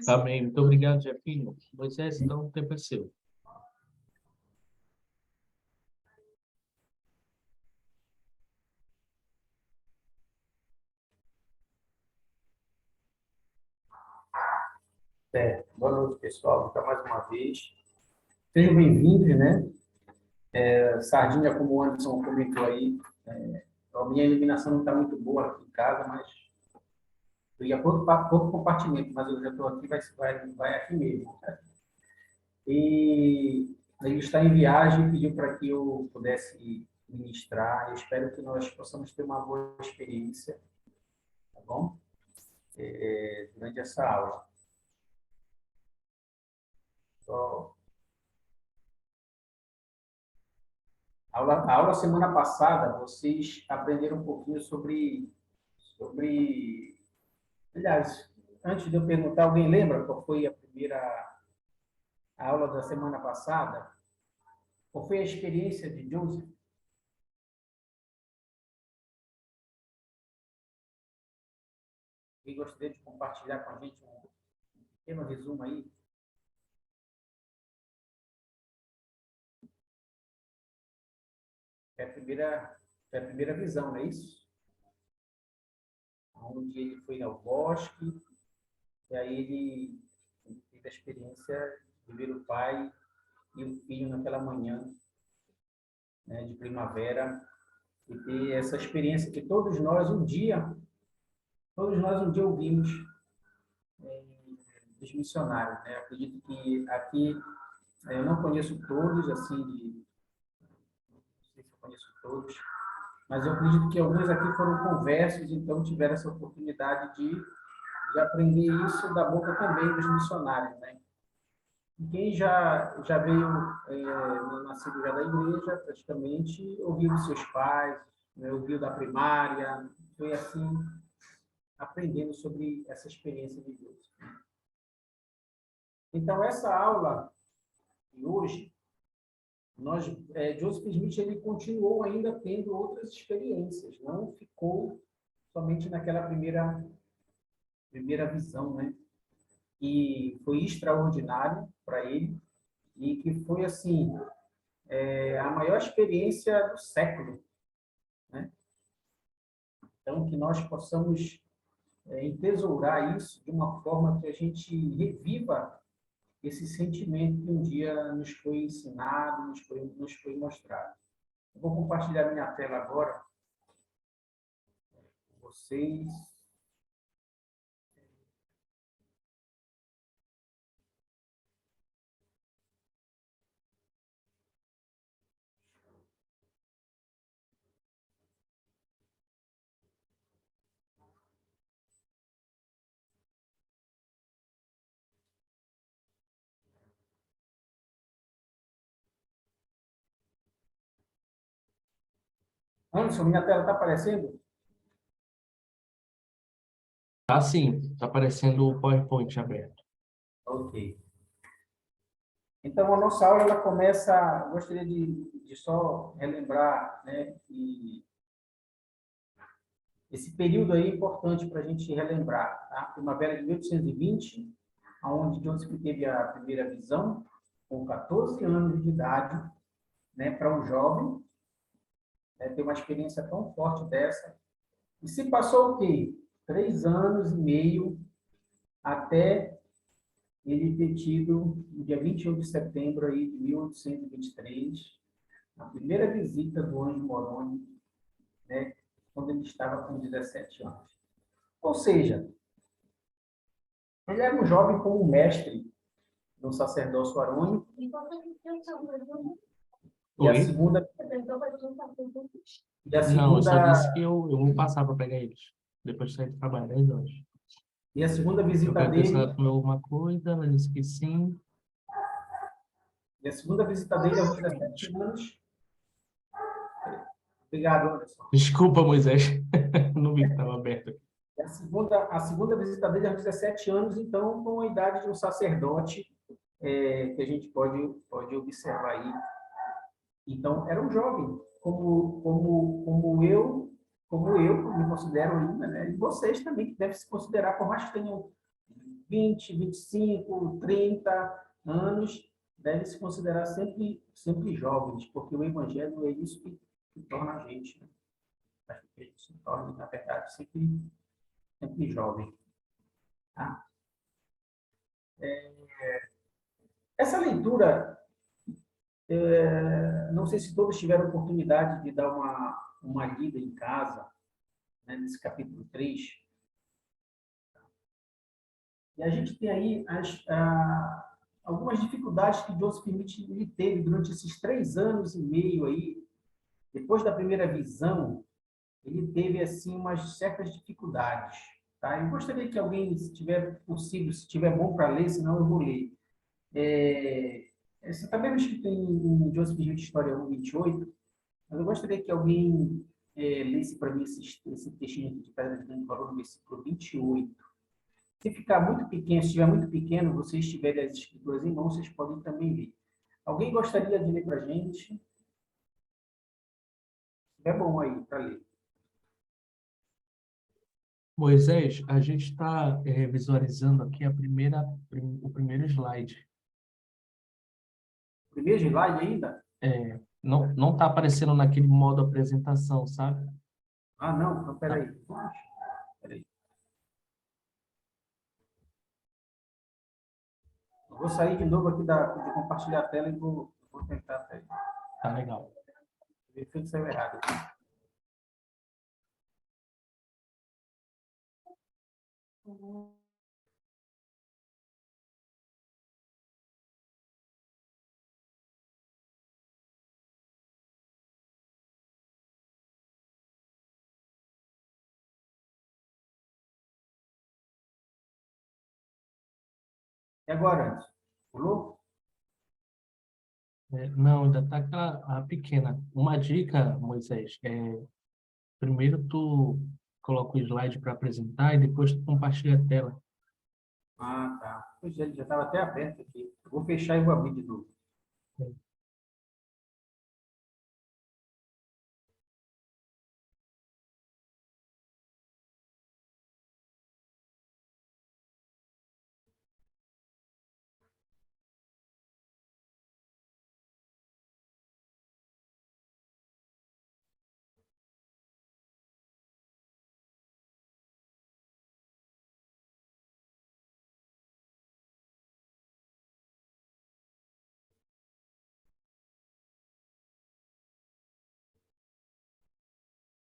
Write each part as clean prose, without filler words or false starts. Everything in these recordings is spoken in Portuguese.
Amém. Muito obrigado, Jefinho. Moisés, então o tempo é seu. Boa noite, pessoal. Então, mais uma vez. Sejam bem-vindos, né? Sardinha, como o Anderson comentou aí, a minha iluminação não está muito boa aqui em casa, mas eu ia pouco compartimento, mas eu já estou aqui, vai aqui mesmo. E ele está em viagem e pediu para que eu pudesse ministrar. Eu espero que nós possamos ter uma boa experiência, tá bom? Durante essa aula. Só a aula semana passada, vocês aprenderam um pouquinho sobre... Aliás, antes de eu perguntar, alguém lembra qual foi a primeira aula da semana passada? Qual foi a experiência de Joseph? Quem gostaria de compartilhar com a gente um pequeno resumo aí? Foi a primeira visão, não é isso? Onde ele foi ao bosque, e aí ele teve a experiência de ver o pai e o filho naquela manhã, né, de primavera, e ter essa experiência que todos nós um dia ouvimos dos missionários, né? Acredito que aqui eu não conheço todos, assim, não sei se eu conheço todos, mas eu acredito que alguns aqui foram conversos, então tiveram essa oportunidade de aprender isso da boca também dos missionários, né? E quem já veio nascido já da igreja, praticamente ouviu dos seus pais, né? Ouviu da primária, foi assim aprendendo sobre essa experiência de Deus. Então essa aula de hoje Joseph Smith ele continuou ainda tendo outras experiências, não ficou somente naquela primeira visão, né? Que foi extraordinário para ele e que foi assim a maior experiência do século, né? Então que nós possamos entesourar isso de uma forma que a gente reviva esse sentimento que um dia nos foi ensinado, nos foi mostrado. Eu vou compartilhar minha tela agora com vocês. Anderson, minha tela está aparecendo? Ah, sim, está aparecendo o PowerPoint aberto. Ok. Então, a nossa aula ela começa, gostaria de só relembrar, né, que esse período aí é importante para a gente relembrar, tá? Primavera de 1820, onde Joseph teve a primeira visão, com 14 anos de idade, né, para um jovem, né, ter uma experiência tão forte dessa. E se passou o quê? 3 anos e meio até ele ter tido, no dia 21 de setembro aí, de 1823, a primeira visita do anjo Moroni, né, quando ele estava com 17 anos. Ou seja, ele era um jovem como mestre no sacerdócio arônico. E a Oi? segunda... Não, eu só disse que eu vou passar para pegar eles. Depois de sair do trabalho, 10 horas. E a segunda Eu visita perguntei se ela dele... comeu alguma coisa, ela disse que sim. E a segunda visita dele aos 17 anos... Obrigado, Anderson. Desculpa, Moisés. Não vi que estava aberto aqui. A segunda visita dele aos 17 anos, então, com a idade de um sacerdote, que a gente pode observar aí. Então, era um jovem, como eu me considero ainda, né? E vocês também, que devem se considerar, por mais que tenham 20, 25, 30 anos, devem se considerar sempre jovens, porque o Evangelho é isso que torna a gente, né? Faz com que a gente se torne, na verdade, sempre jovem. Tá? Essa leitura, não sei se todos tiveram oportunidade de dar uma lida em casa, né, nesse capítulo 3. E a gente tem aí algumas dificuldades que Joseph Smith ele teve durante esses 3 anos e meio aí. Depois da primeira visão, ele teve assim umas certas dificuldades. Tá? Eu gostaria que alguém, se tiver possível, se tiver bom para ler, senão eu vou ler. Essa está mesmo escrito em Joseph Smith, História 1:28, mas eu gostaria que alguém lesse para mim esse textinho aqui de Pedra de Grande Valor, no versículo 28. Se ficar muito pequeno, se estiver muito pequeno, vocês tiverem as escrituras em mãos, vocês podem também ler. Alguém gostaria de ler para a gente? É bom aí para ler. Moisés, a gente está visualizando aqui o primeiro slide. Primeiro slide ainda? Não está aparecendo naquele modo apresentação, sabe? Ah, não, então peraí. Peraí. Eu vou sair de novo aqui de compartilhar a tela e vou tentar até. Tá legal. O efeito saiu errado aqui. E agora, Anderson? Pulou? Não, ainda está aquela a pequena. Uma dica, Moisés, primeiro tu coloca o slide para apresentar e depois tu compartilha a tela. Ah, tá. Pois é, ele já estava até aberto aqui. Eu vou fechar e vou abrir de novo.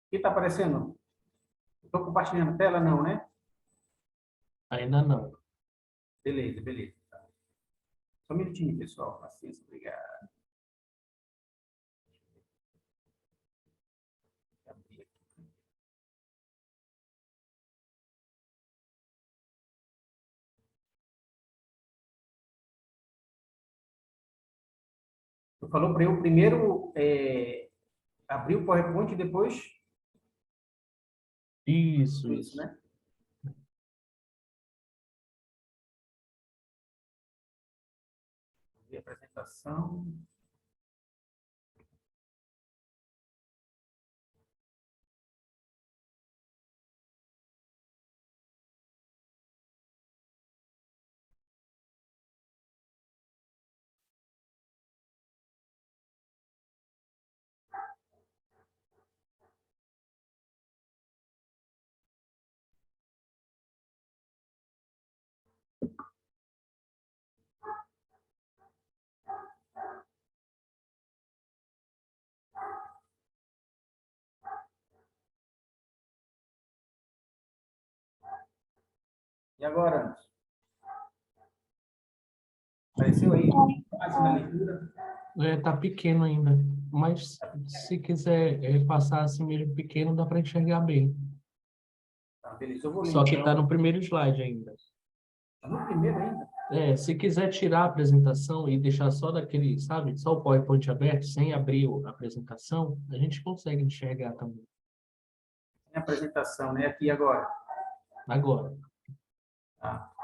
O que está aparecendo? Estou compartilhando a tela? Não, né? Ainda não. Beleza, beleza. Só um minutinho, pessoal. Paciência, obrigado. Tu falou para eu primeiro abrir o PowerPoint e depois Isso. isso, né? Abrir a apresentação. E agora, Anderson? Apareceu aí? Fácil na leitura? Tá pequeno ainda, mas se quiser passar assim mesmo pequeno, dá para enxergar bem. Tá, beleza. Eu vou ler, Só que está então. no primeiro slide ainda. Tá no primeiro ainda? Se quiser tirar a apresentação e deixar só daquele, sabe, só o PowerPoint aberto, sem abrir a apresentação, a gente consegue enxergar também. Tem a apresentação, né? Aqui agora. Agora. Tá.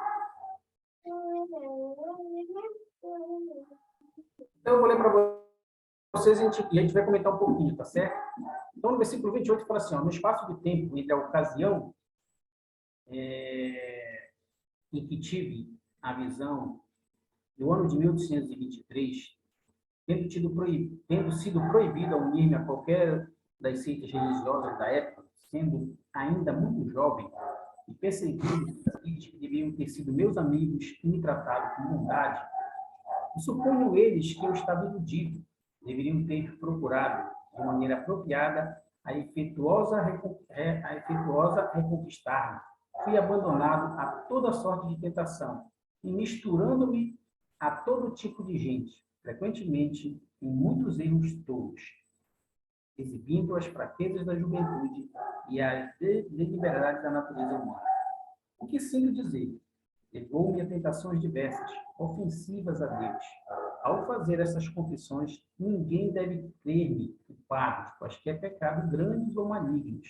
Então, eu vou ler para vocês e a gente vai comentar um pouquinho, tá certo? Então, no versículo 28, fala assim, ó, no espaço de tempo entre a ocasião em que tive a visão no ano de 1823, tendo sido proibido a unir-me a qualquer das seitas religiosas da época, sendo ainda muito jovem, e percebi aqueles que deviam ter sido meus amigos e me tratado com bondade, e suponho eles que eu estava iludido, deveriam ter procurado, de maneira apropriada, a efetuosa reconquistar-me. Fui abandonado a toda sorte de tentação, e misturando-me a todo tipo de gente, frequentemente em muitos erros tolos, exibindo as fraquezas da juventude e as deliberadades da natureza humana. O que sinto dizer? Levou-me a tentações diversas, ofensivas a Deus. Ao fazer essas confissões, ninguém deve crer-me culpado de quaisquer pecados grandes ou malignos.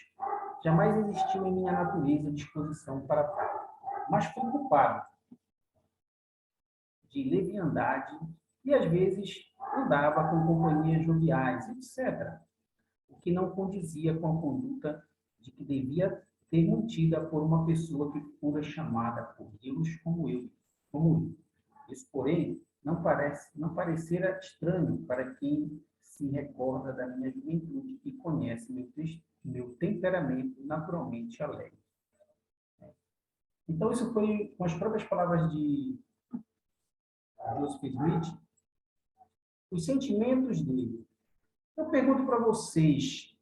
Jamais existiu em minha natureza disposição para tal. Mas fui culpado de leviandade e, às vezes, andava com companhias joviais, etc., o que não condizia com a conduta de que devia ter mantida por uma pessoa que fora chamada por Deus como eu. Isso, porém, não parecerá estranho para quem se recorda da minha juventude e conhece meu temperamento naturalmente alegre. Então, isso foi com as próprias palavras de Joseph Smith, os sentimentos dele. Eu pergunto para vocês,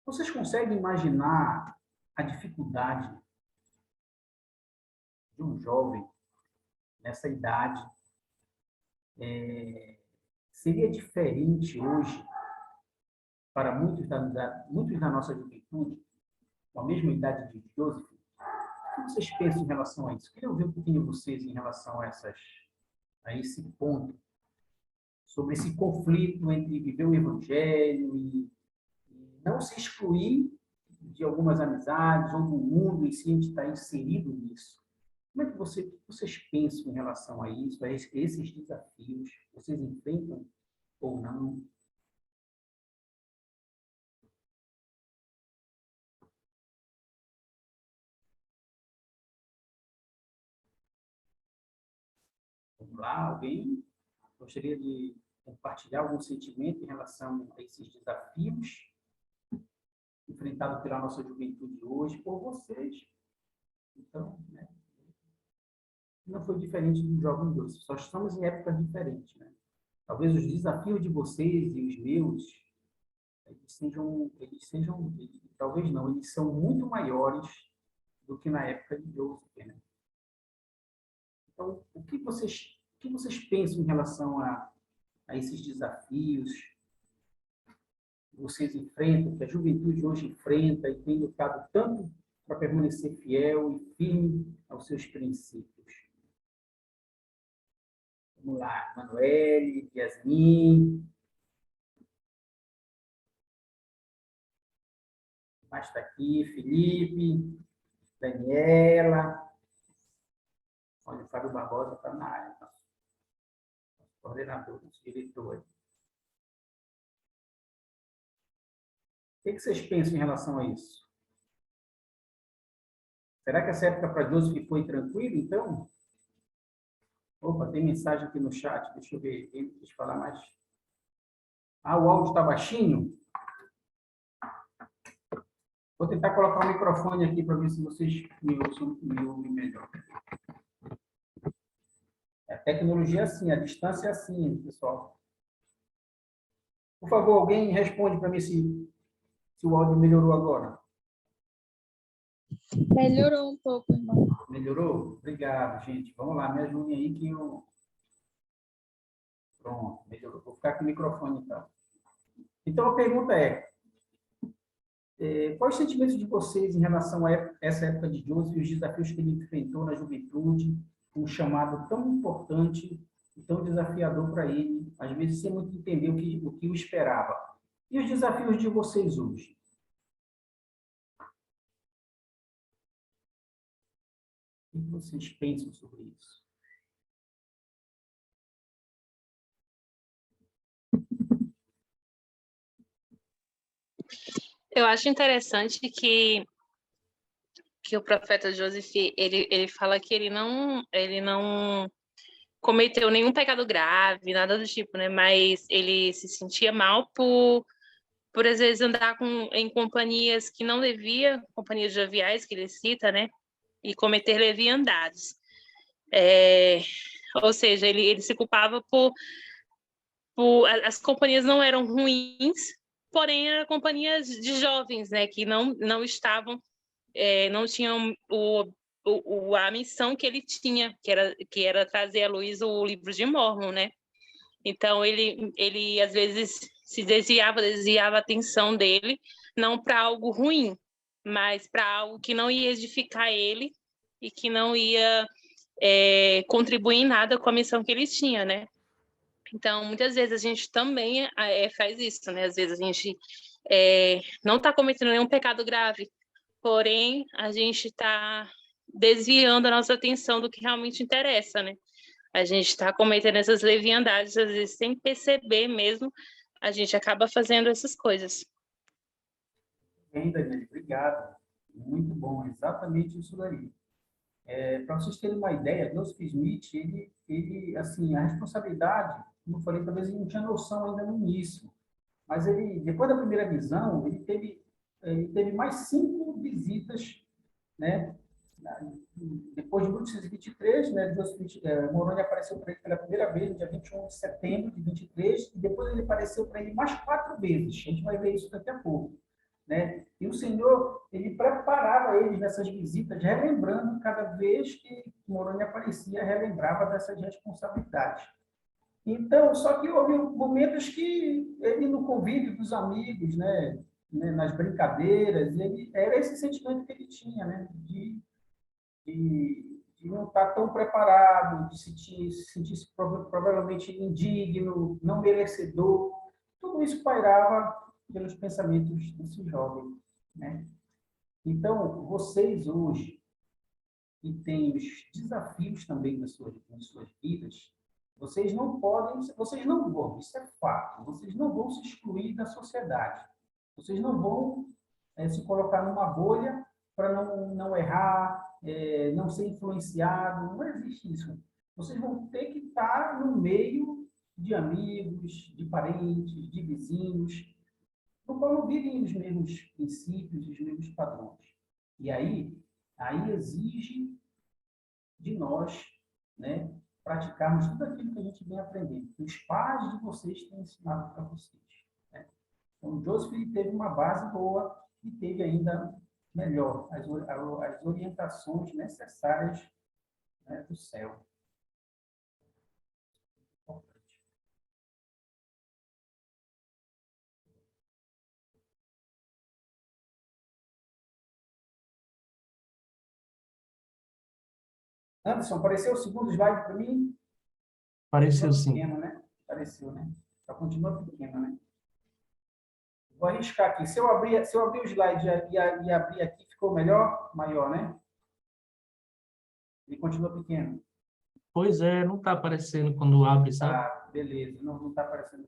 vocês conseguem imaginar a dificuldade de um jovem nessa idade? Seria diferente hoje para muitos da nossa juventude, com a mesma idade de Joseph? O que vocês pensam em relação a isso? Queria ouvir um pouquinho de vocês em relação a esse ponto, sobre esse conflito entre viver o evangelho e não se excluir de algumas amizades ou do mundo em si, a gente está inserido nisso. Como é que vocês pensam em relação a isso, a esses desafios? Vocês enfrentam ou não? Vamos lá, alguém gostaria de compartilhar algum sentimento em relação a esses desafios enfrentados pela nossa juventude hoje por vocês? Então, né, não foi diferente do jovem de hoje, só estamos em épocas diferentes, né? Talvez os desafios de vocês e os meus, talvez não, eles são muito maiores do que na época de Joseph, né? Então, o que vocês pensam em relação a esses desafios que vocês enfrentam, que a juventude hoje enfrenta e tem lutado tanto para permanecer fiel e firme aos seus princípios? Vamos lá, Manuele, Yasmin, mais está aqui, Felipe, Daniela, olha, o Fábio Barbosa está na área, nosso coordenador, nosso diretor. O que vocês pensam em relação a isso? Será que essa época para Joseph foi tranquila, então? Opa, tem mensagem aqui no chat, deixa eu ver, quem quis falar mais? Ah, o áudio está baixinho? Vou tentar colocar o microfone aqui para ver se vocês me ouvem melhor. A tecnologia é assim, a distância é assim, pessoal. Por favor, alguém responde para mim se o áudio melhorou agora. Melhorou um pouco, irmão. Melhorou? Obrigado, gente. Vamos lá, me ajudem aí que eu... Pronto, melhorou. Vou ficar com o microfone, então. Então, a pergunta quais os sentimentos de vocês em relação a essa época de Joseph e os desafios que ele enfrentou na juventude, um chamado tão importante e tão desafiador para ele, às vezes sem muito entender o que o esperava? E os desafios de vocês hoje? O que vocês pensam sobre isso? Eu acho interessante que que o profeta Joseph, ele fala que ele não cometeu nenhum pecado grave, nada do tipo, né? Mas ele se sentia mal por às vezes andar em companhias que não devia, companhias joviais que ele cita, né? E cometer leviandades. Ou seja, ele se culpava as companhias não eram ruins, porém eram companhias de jovens, né? Que não estavam, não tinham a missão que ele tinha, que era trazer à luz o livro de Mórmon, né? Então ele às vezes se desviava a atenção dele não para algo ruim, mas para algo que não ia edificar ele e que não ia contribuir em nada com a missão que ele tinha, né? Então, muitas vezes a gente também faz isso, né? Às vezes a gente não está cometendo nenhum pecado grave, porém a gente está desviando a nossa atenção do que realmente interessa, né? A gente está cometendo essas leviandades, às vezes sem perceber mesmo, a gente acaba fazendo essas coisas. Bem, Daniel, obrigado. Muito bom, exatamente isso daí. Para vocês terem uma ideia, Joseph Smith, ele, assim, a responsabilidade, como eu falei, talvez ele não tinha noção ainda no início, mas ele, depois da primeira visão, ele teve mais 5 visitas, né? Depois de 1823, né, Moroni apareceu para ele pela primeira vez, no dia 21 de setembro de 23, e depois ele apareceu para ele mais 4 vezes. A gente vai ver isso daqui a pouco. Né? E o Senhor, ele preparava eles nessas visitas, relembrando cada vez que Moroni aparecia, relembrava dessas responsabilidades. Então, só que houve momentos que ele, no convívio dos amigos, né, nas brincadeiras, era esse sentimento que ele tinha, né, de não estar tão preparado, de se sentir provavelmente indigno, não merecedor. Tudo isso pairava pelos pensamentos desse jovem, né? Então, vocês hoje, que têm os desafios também nas suas vidas, vocês não vão, isso é fato, vocês não vão se excluir da sociedade. Vocês não vão se colocar numa bolha para não errar, não ser influenciado, não existe isso. Vocês vão ter que estar no meio de amigos, de parentes, de vizinhos, no qual não vivem os mesmos princípios, os mesmos padrões. E aí exige de nós, né, praticarmos tudo aquilo que a gente vem aprendendo, que os pais de vocês têm ensinado para vocês. Né? Então, o Joseph teve uma base boa e teve ainda melhor as orientações necessárias, né, do céu. Anderson, apareceu o segundo slide para mim? Pareceu sim. Pequeno, né? Apareceu, né? Só continua pequeno, né? Vou arriscar aqui. Se eu abrir o slide e abrir aqui, ficou melhor? Maior, né? Ele continua pequeno. Pois é, não está aparecendo quando abre, sabe? Tá, beleza. Não está aparecendo.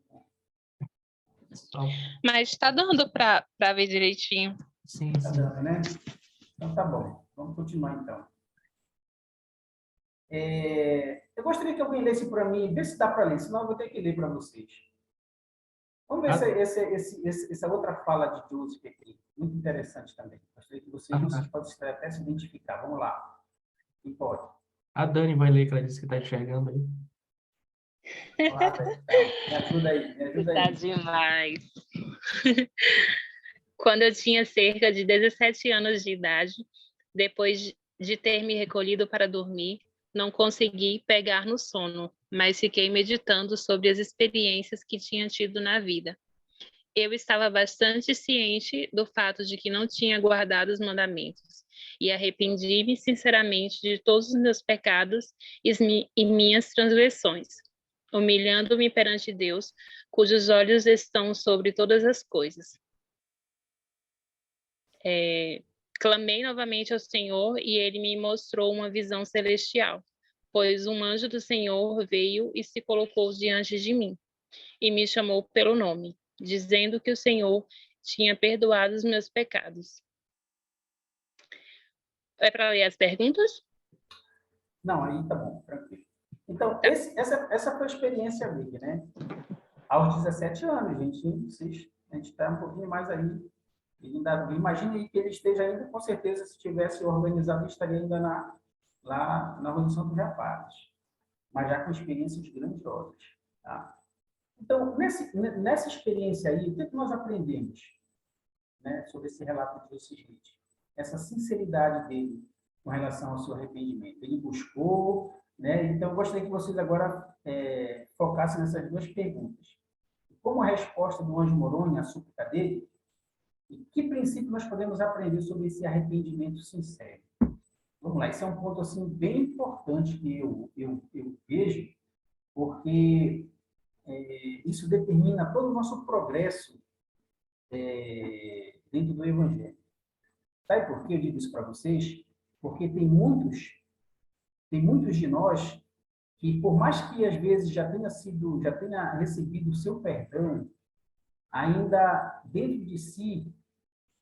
Só- Mas está dando para ver direitinho. Sim, Tá sim. dando, né? Então tá bom. Vamos continuar então. Eu gostaria que alguém lesse para mim, vê se dá para ler, senão eu vou ter que ler para vocês. Vamos ver essa outra fala de Joseph aqui, muito interessante também. Gostaria que vocês possam até se identificar. Vamos lá. Quem pode? A Dani vai ler, que ela disse que está enxergando aí. Olá, então. Me ajuda aí, me ajuda Tá aí. demais. Quando eu tinha cerca de 17 anos de idade, depois de ter me recolhido para dormir, não consegui pegar no sono, mas fiquei meditando sobre as experiências que tinha tido na vida. Eu estava bastante ciente do fato de que não tinha guardado os mandamentos e arrependi-me sinceramente de todos os meus pecados e minhas transgressões, humilhando-me perante Deus, cujos olhos estão sobre todas as coisas. Clamei novamente ao Senhor e ele me mostrou uma visão celestial, pois um anjo do Senhor veio e se colocou diante de mim e me chamou pelo nome, dizendo que o Senhor tinha perdoado os meus pecados. É para ler as perguntas? Não, aí tá bom, tranquilo. Então, essa foi a experiência dele, né? Aos 17 anos, a gente está um pouquinho mais aí. Imagine aí que ele esteja ainda, com certeza, se tivesse organizado, ele estaria ainda lá na Revolução dos Rapazes, mas já com experiências grandiosas. Tá? Então, nessa experiência aí, o que nós aprendemos, né, sobre esse relato de Joseph Smith? Essa sinceridade dele com relação ao seu arrependimento. Ele buscou, né? Então, eu gostaria que vocês agora focassem nessas duas perguntas. Como a resposta do anjo Moroni à súplica dele, e que princípio nós podemos aprender sobre esse arrependimento sincero? Vamos lá, esse é um ponto assim, bem importante que eu vejo, porque isso determina todo o nosso progresso dentro do Evangelho. Sabe por que eu digo isso para vocês? Porque tem muitos de nós que, por mais que às vezes já tenha recebido o seu perdão, ainda dentro de si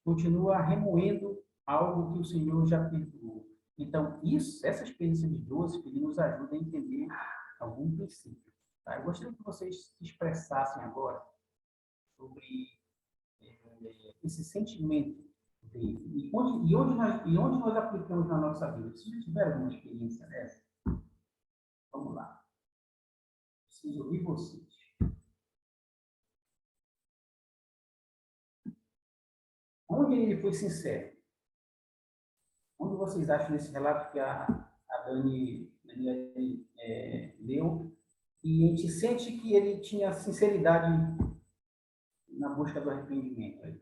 continua remoendo algo que o Senhor já perdoou. Então, essa experiência de Joseph, ele nos ajuda a entender algum princípio. Tá? Eu gostaria que vocês se expressassem agora sobre esse sentimento dele. E onde nós aplicamos na nossa vida? Se vocês tiverem alguma experiência dessa, vamos lá. Preciso ouvir vocês. Onde ele foi sincero? Onde vocês acham nesse relato que a Dani leu? E a gente sente que ele tinha sinceridade na busca do arrependimento.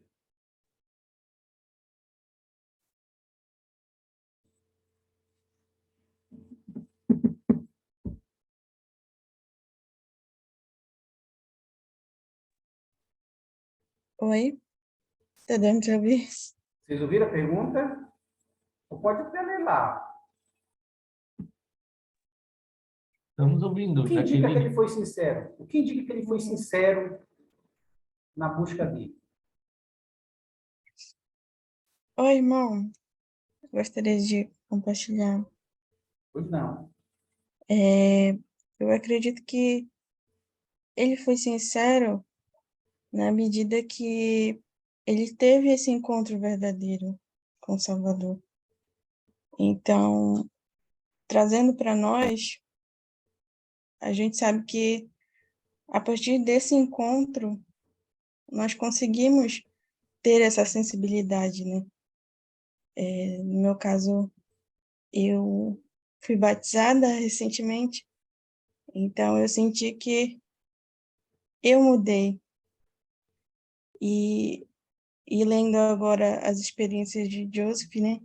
Oi? Tá dando pra ouvir? Vocês ouviram a pergunta? Ou pode até ler lá. Estamos ouvindo, O que indica que Jaqueline. ele foi sincero? O que indica que ele foi sincero na busca dele? Oi, irmão. Gostaria de compartilhar. Pois não. Eu acredito que ele foi sincero na medida que ele teve esse encontro verdadeiro com o Salvador. Então, trazendo para nós, a gente sabe que a partir desse encontro, nós conseguimos ter essa sensibilidade, né? No meu caso, eu fui batizada recentemente, então eu senti que eu mudei. E lendo agora as experiências de Joseph, né?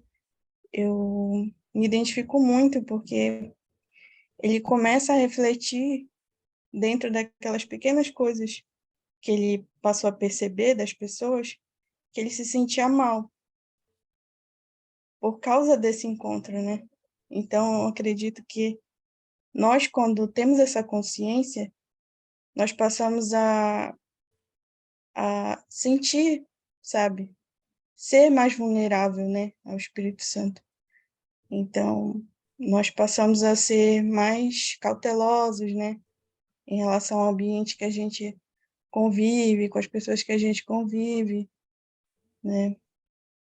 Eu me identifico muito porque ele começa a refletir dentro daquelas pequenas coisas que ele passou a perceber das pessoas, que ele se sentia mal por causa desse encontro, né? Então, eu acredito que nós, quando temos essa consciência, nós passamos a sentir, sabe? Ser mais vulnerável, né? Ao Espírito Santo. Então, nós passamos a ser mais cautelosos, né? Em relação ao ambiente que a gente convive, com as pessoas que a gente convive, né?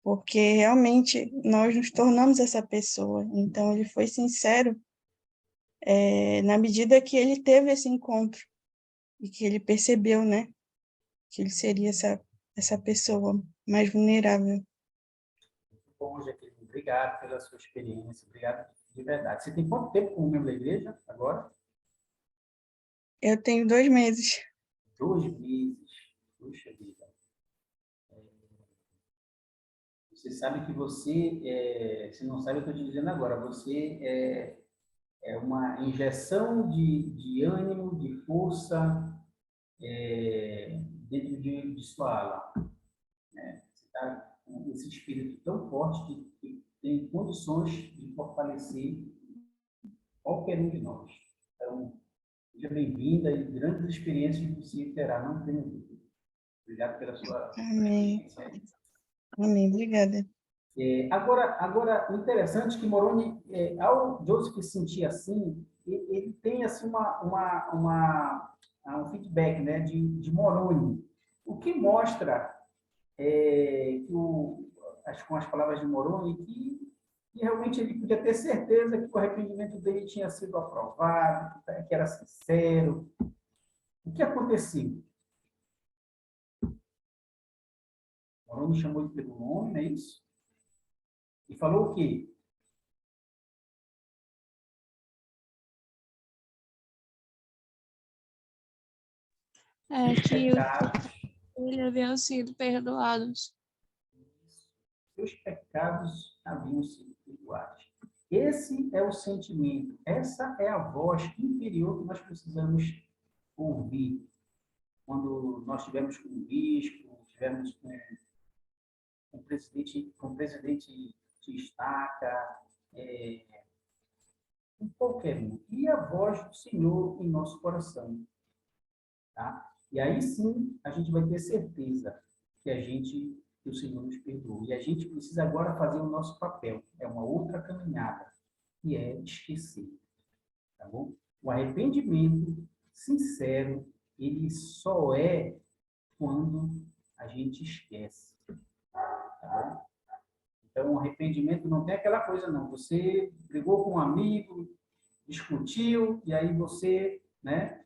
Porque realmente nós nos tornamos essa pessoa. Então, ele foi sincero na medida que ele teve esse encontro e que ele percebeu, né? Que ele seria essa pessoa mais vulnerável. Bom, Jaqueline, obrigado pela sua experiência. Obrigado de verdade. Você tem quanto tempo como membro da igreja agora? Eu tenho 2 meses. 2 meses. Puxa vida. Você sabe que se não sabe, eu estou te dizendo agora, você é uma injeção de ânimo, de força dentro de sua ala. Né? Você está com esse espírito tão forte que tem condições de fortalecer qualquer um de nós. Então, seja bem-vinda e grandes experiências você terá, não tenho dúvida. Obrigado pela sua Amém. experiência. Amém. Obrigada. Agora, o interessante é que Moroni, ao Joseph se sentir assim, ele tem assim um feedback, né, de Moroni, o que mostra com as palavras de Moroni que realmente ele podia ter certeza que o arrependimento dele tinha sido aprovado, que era sincero. O que aconteceu? Moroni chamou ele pelo nome, não é isso? E falou o quê? Os Que pecados, ele haviam sido perdoados. seus pecados haviam sido perdoados. Esse é o sentimento, essa é a voz interior que nós precisamos ouvir quando nós estivermos com um bispo, estivermos com o presidente de estaca, com qualquer um. E a voz do Senhor em nosso coração. Tá? E aí sim a gente vai ter certeza que o Senhor nos perdoou. E a gente precisa agora fazer o nosso papel. É uma outra caminhada, que é esquecer. Tá bom? O arrependimento sincero, ele só é quando a gente esquece. Tá bom? Então, o arrependimento não tem aquela coisa, não. Você brigou com um amigo, discutiu, e aí você, né,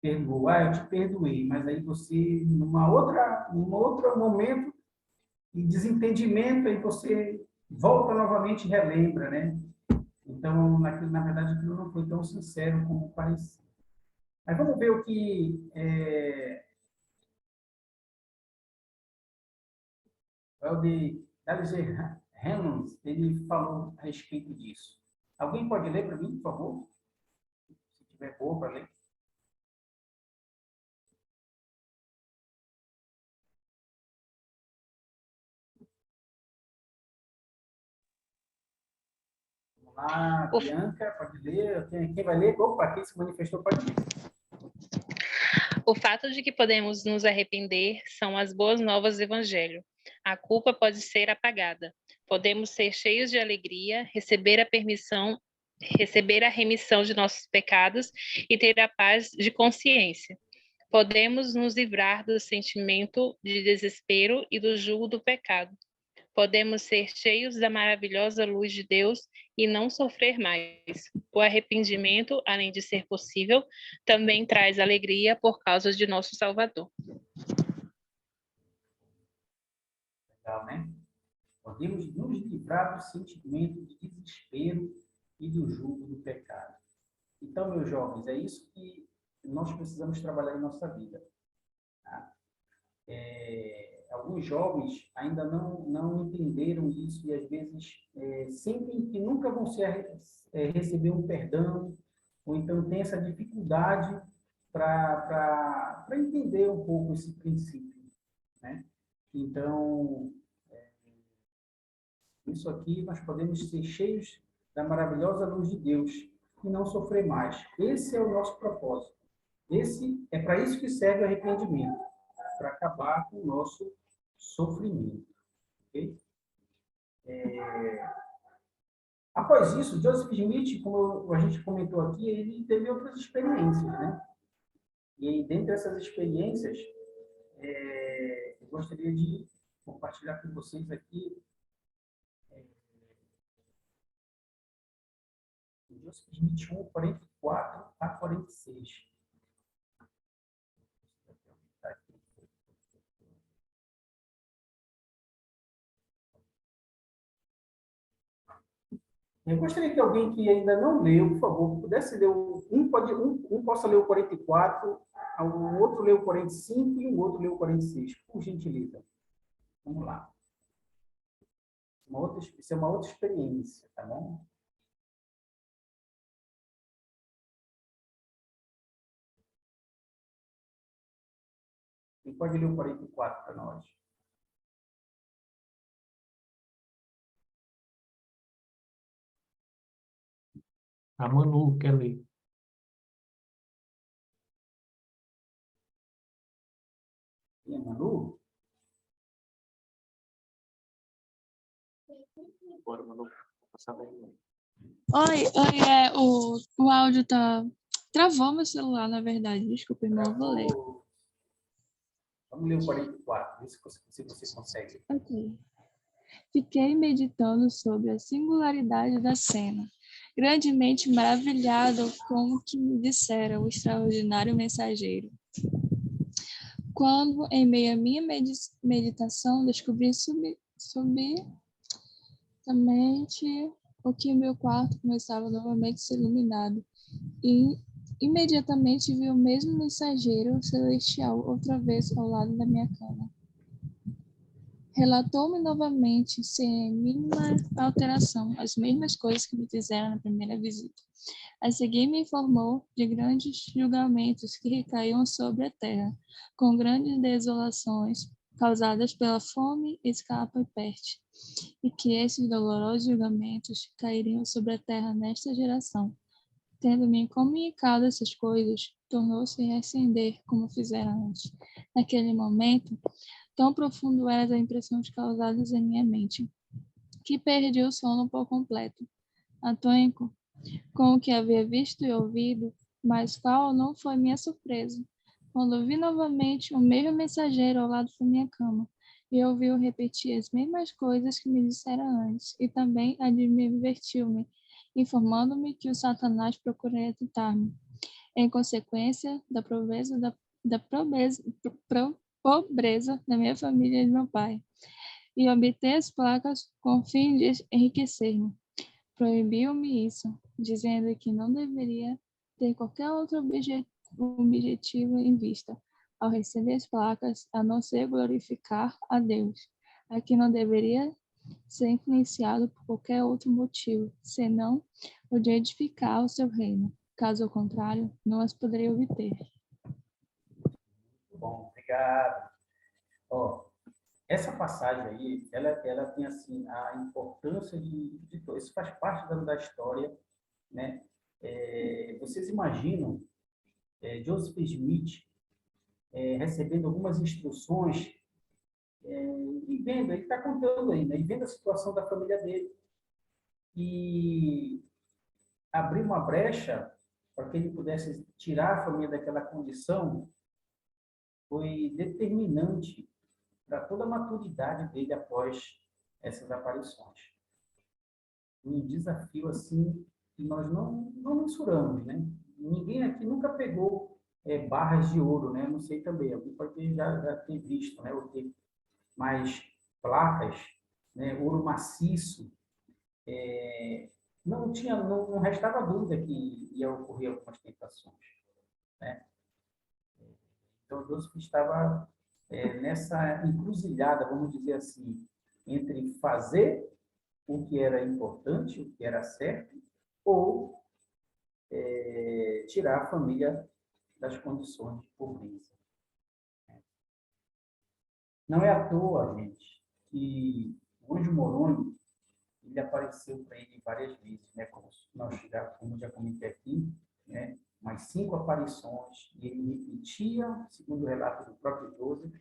perdoou. Eu te perdoei. Mas aí você, num outro momento de desentendimento, aí você volta novamente e relembra, né? Então, na verdade, aquilo não foi tão sincero como parecia. Mas vamos ver o que o de W.G. Hammonds, ele falou a respeito disso. Alguém pode ler para mim, por favor? Se tiver boa para ler. Vamos lá, Bianca, pode ler. Quem vai ler? Opa, quem se manifestou pode ler. O fato de que podemos nos arrepender são as boas novas do Evangelho. A culpa pode ser apagada. Podemos ser cheios de alegria, receber a remissão de nossos pecados e ter a paz de consciência. Podemos nos livrar do sentimento de desespero e do jugo do pecado. Podemos ser cheios da maravilhosa luz de Deus e não sofrer mais. O arrependimento, além de ser possível, também traz alegria por causa de nosso Salvador. Legal, né? Podemos nos livrar do sentimento de desespero e do jugo do pecado. Então, meus jovens, é isso que nós precisamos trabalhar em nossa vida. Tá? Alguns jovens ainda não entenderam isso e, às vezes, sentem que nunca vão receber um perdão, ou então tem essa dificuldade para entender um pouco esse princípio. Né? Então, isso aqui nós podemos ser cheios da maravilhosa luz de Deus e não sofrer mais. Esse é o nosso propósito. É para isso que serve o arrependimento, para acabar com o nosso sofrimento. Okay? Após isso, Joseph Smith, como a gente comentou aqui, ele teve outras experiências, né? E dentre essas experiências, eu gostaria de compartilhar com vocês aqui Joseph Smith 1, 44 a 46. Eu gostaria que alguém que ainda não leu, por favor, pudesse ler um possa ler o 44, o outro lê o 45 e o outro lê o 46, por gentileza. Vamos lá. Isso é uma outra experiência, tá bom? Quem pode ler o 44 para nós? A Manu quer ler. E a Manu? embora, mandou passar bem. Oi, o áudio travou meu celular, na verdade. Desculpa, irmão, eu vou ler. Vamos ler o 44, ver se você consegue. Ok. Fiquei meditando sobre a singularidade da cena, grandemente maravilhado com o que me dissera o extraordinário mensageiro. Quando, em meio à minha meditação, descobri subitamente o que meu quarto começava novamente a ser iluminado, e imediatamente vi o mesmo mensageiro celestial outra vez ao lado da minha cama. Relatou-me novamente, sem mínima alteração, as mesmas coisas que me fizeram na primeira visita. A seguir me informou de grandes julgamentos que recaíam sobre a terra, com grandes desolações causadas pela fome, escapa e peste, e que esses dolorosos julgamentos cairiam sobre a terra nesta geração. Tendo-me comunicado essas coisas, tornou-se a reacender como fizera antes. Naquele momento, tão profundo eram as impressões causadas em minha mente, que perdi o sono por completo. Atônico com o que havia visto e ouvido, mas qual não foi minha surpresa, quando vi novamente o mesmo mensageiro ao lado da minha cama, e ouvi-o repetir as mesmas coisas que me dissera antes, e também advertiu-me, informando-me que o Satanás procuraria tentar-me, em consequência da pobreza da minha família e do meu pai, e obter as placas com o fim de enriquecer-me. Proibiu-me isso, dizendo que não deveria ter qualquer outro objetivo em vista, ao receber as placas, a não ser glorificar a Deus, a que não deveria ser influenciado por qualquer outro motivo, senão o de edificar o seu reino. Caso contrário, não as poderia obter. Bom, obrigado. Ó, essa passagem aí, ela tem assim a importância de isso faz parte da história, né? Vocês imaginam Joseph Smith recebendo algumas instruções e vendo, ele está contando aí, né? E vendo a situação da família dele e abrir uma brecha para que ele pudesse tirar a família daquela condição foi determinante para toda a maturidade dele após essas aparições. Um desafio assim que nós não mensuramos, né? Ninguém aqui nunca pegou barras de ouro, né? Não sei também, alguém pode já ter visto, né? Ou ter mais placas, né? Ouro maciço. Não restava dúvida que ia ocorrer algumas tentações, né? Então, Deus estava nessa encruzilhada, vamos dizer assim, entre fazer o que era importante, o que era certo, ou tirar a família das condições de pobreza. Não é à toa, gente, que o anjo Moroni, ele apareceu para ele várias vezes, né? Como já comentei aqui, né? Mais 5 aparições, e ele repetia, segundo o relato do próprio Joseph,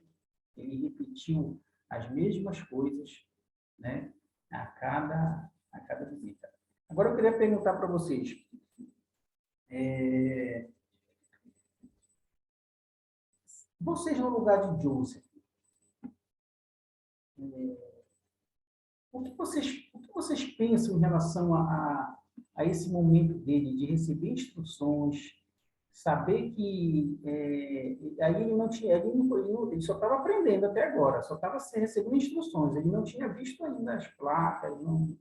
ele repetiu as mesmas coisas, né? A cada visita. Agora eu queria perguntar para vocês, vocês no lugar de Joseph, o que vocês pensam em relação a esse momento dele de receber instruções, saber que aí ele não tinha, ele só estava aprendendo até agora, só estava recebendo instruções, ele não tinha visto ainda as placas, o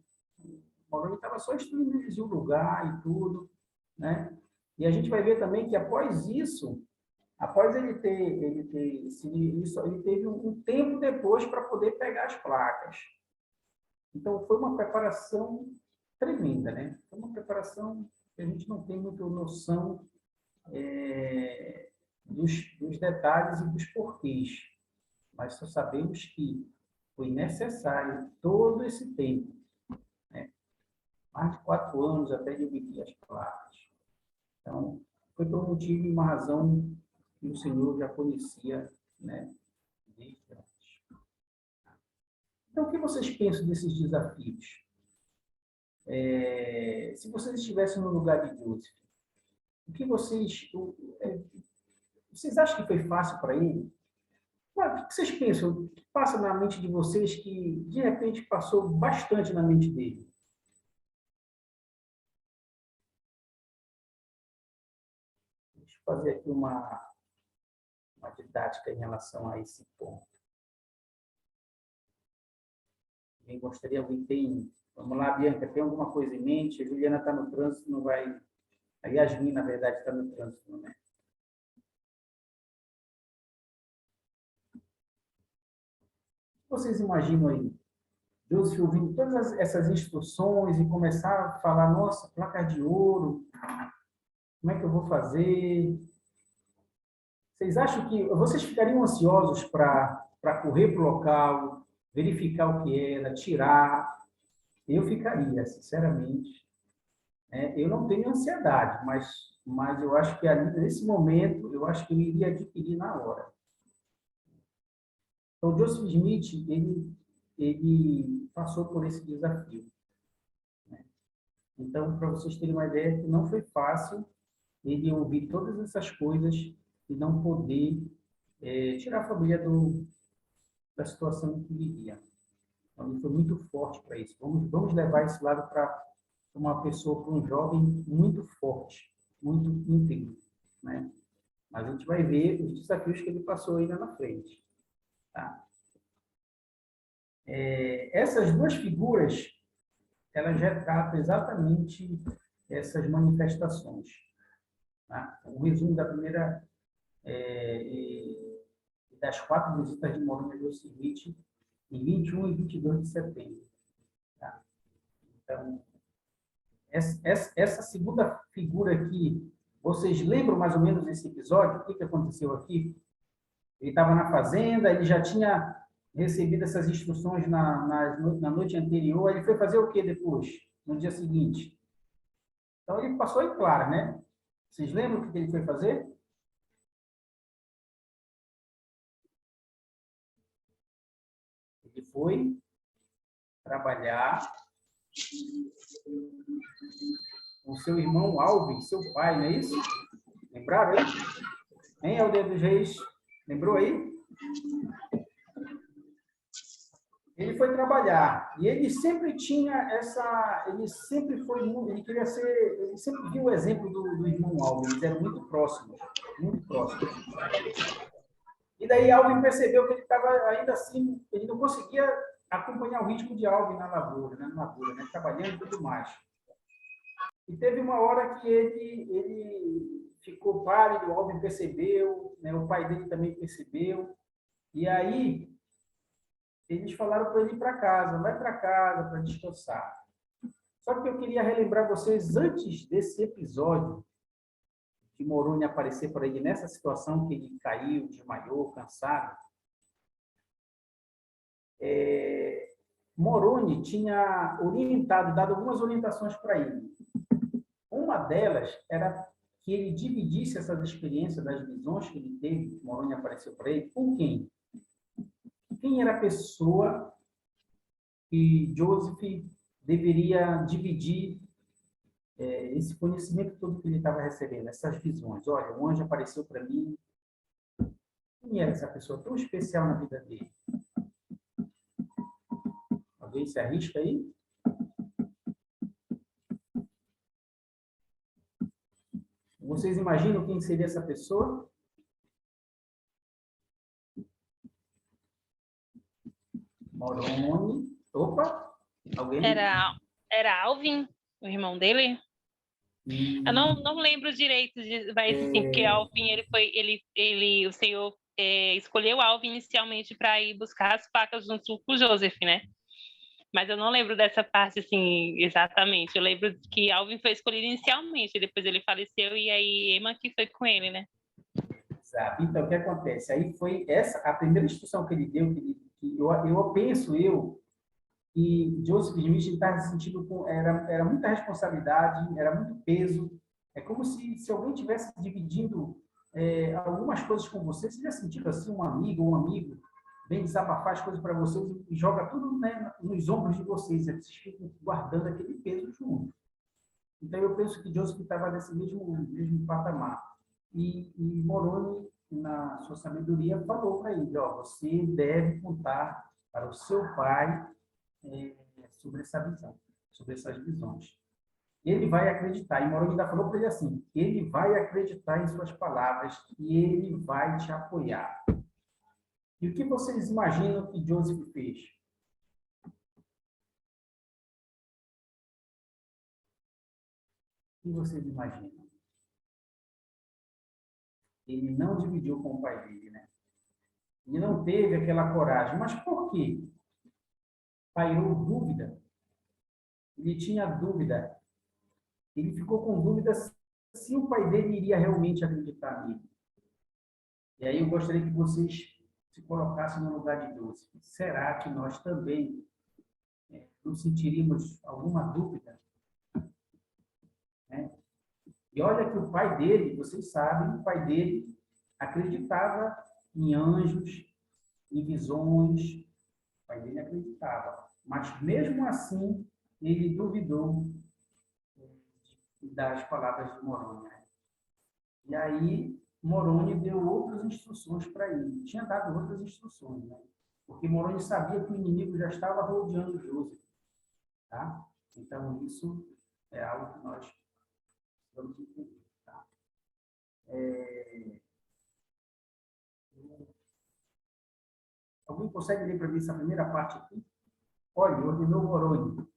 Moroni estava só instruindo eles o lugar e tudo, né? E a gente vai ver também que após isso, após ele teve um tempo depois para poder pegar as placas. Então, foi uma preparação tremenda, né? Foi uma preparação que a gente não tem muita noção dos detalhes e dos porquês, mas só sabemos que foi necessário todo esse tempo, né? Mais de 4 anos até ele emitir as placas. Então, foi por um motivo e uma razão que o Senhor já conhecia, né? Desde antes. Então, o que vocês pensam desses desafios? Se vocês estivessem no lugar de Joseph, o que vocês acham que foi fácil para ele? O que vocês pensam? O que passa na mente de vocês que, de repente, passou bastante na mente dele? Deixa eu fazer aqui uma didática em relação a esse ponto. Alguém gostaria, alguém tem... Vamos lá, Bianca, tem alguma coisa em mente? A Juliana está no trânsito, não vai... A Yasmin, na verdade, está no trânsito, né? Vocês imaginam aí, Joseph ouvindo todas essas instruções e começar a falar, nossa, placa de ouro, como é que eu vou fazer? Vocês acham que vocês ficariam ansiosos para correr para o local, verificar o que era, tirar? Eu ficaria, sinceramente. Eu não tenho ansiedade, mas eu acho que ali, nesse momento, eu acho que eu iria adquirir na hora. Então, Joseph Smith, ele passou por esse desafio. Então, para vocês terem uma ideia, que não foi fácil ele ouvir todas essas coisas e não poder tirar a família da situação em que vivia. Então, ele foi muito forte para isso. Vamos levar esse lado para uma pessoa, para um jovem muito forte, muito íntegro, né? Mas a gente vai ver os desafios que ele passou ainda na frente. Tá? Essas duas figuras, elas retratam exatamente essas manifestações. Tá? O resumo da primeira, das 4 visitas de Moroni a Joseph Smith, em 21 e 22 de setembro. Tá? Então, essa segunda figura aqui, vocês lembram mais ou menos desse episódio? O que aconteceu aqui? Ele estava na fazenda, ele já tinha recebido essas instruções na noite anterior, ele foi fazer o que depois, no dia seguinte? Então, ele passou em claro, né? Vocês lembram o que ele foi fazer? Ele foi trabalhar com seu irmão Alvin, seu pai, não é isso? Lembraram aí? Hein, Aldeia dos Reis? Lembrou aí? Ele foi trabalhar e ele sempre tinha ele sempre viu o exemplo do irmão Alvin, eles eram muito próximos, muito próximos. E daí Alvin percebeu que ele estava ainda assim, ele não conseguia acompanhar o ritmo de Alvin na lavoura, né, trabalhando e tudo mais. E teve uma hora que ele ficou pálido, o Alvin percebeu, né, o pai dele também percebeu, e aí eles falaram para ele ir para casa, vai para casa para descansar. Só que eu queria relembrar vocês, antes desse episódio, de Moroni aparecer para ele nessa situação que ele caiu, desmaiou, cansado, Moroni tinha dado algumas orientações para ele. Uma delas era que ele dividisse essas experiências das visões que ele teve, que Moroni apareceu para ele, com quem? Quem era a pessoa que Joseph deveria dividir esse conhecimento todo que ele estava recebendo, essas visões? Olha, o anjo apareceu para mim. Quem era essa pessoa tão especial na vida dele? Alguém se arrisca aí? Vocês imaginam quem seria essa pessoa? Moroni. Opa! Alguém? Era Alvin, o irmão dele? Eu não lembro direito, mas assim, porque Alvin, o Senhor escolheu Alvin inicialmente para ir buscar as facas junto com Joseph, né? Mas eu não lembro dessa parte, assim, exatamente. Eu lembro que Alvin foi escolhido inicialmente, depois ele faleceu e aí Emma que foi com ele, né? Exato. Então, o que acontece? Aí foi a primeira instrução que ele deu, que eu penso que Joseph Smith estava se sentindo era muita responsabilidade, era muito peso. É como se alguém tivesse dividindo algumas coisas com você, você já sentiu assim um amigo, vem desabafar as coisas para vocês e joga tudo, né, nos ombros de vocês. Vocês ficam guardando aquele peso junto. Então, eu penso que Joseph estava nesse mesmo patamar. E Moroni, na sua sabedoria, falou para ele, ó, você deve contar para o seu pai sobre essa visão, sobre essas visões. Ele vai acreditar, e Moroni ainda falou para ele assim, ele vai acreditar em suas palavras e ele vai te apoiar. E o que vocês imaginam que Joseph fez? O que vocês imaginam? Ele não dividiu com o pai dele, né? Ele não teve aquela coragem. Mas por quê? Pairou dúvida. Ele tinha dúvida. Ele ficou com dúvida se o pai dele iria realmente acreditar nele. E aí eu gostaria que vocês se colocassem no lugar de Deus. Será que nós também não sentiríamos alguma dúvida? Né? E olha que o pai dele, vocês sabem, o pai dele acreditava em anjos, em visões. O pai dele acreditava. Mas, mesmo assim, ele duvidou das palavras de Moroni. Né? E aí, Moroni deu outras instruções para ele. Tinha dado outras instruções, né? Porque Moroni sabia que o inimigo já estava rodeando José. Tá? Então, isso é algo que nós vamos entender. Tá? Alguém consegue ler para mim essa primeira parte aqui? Olha, ordenou Moroni.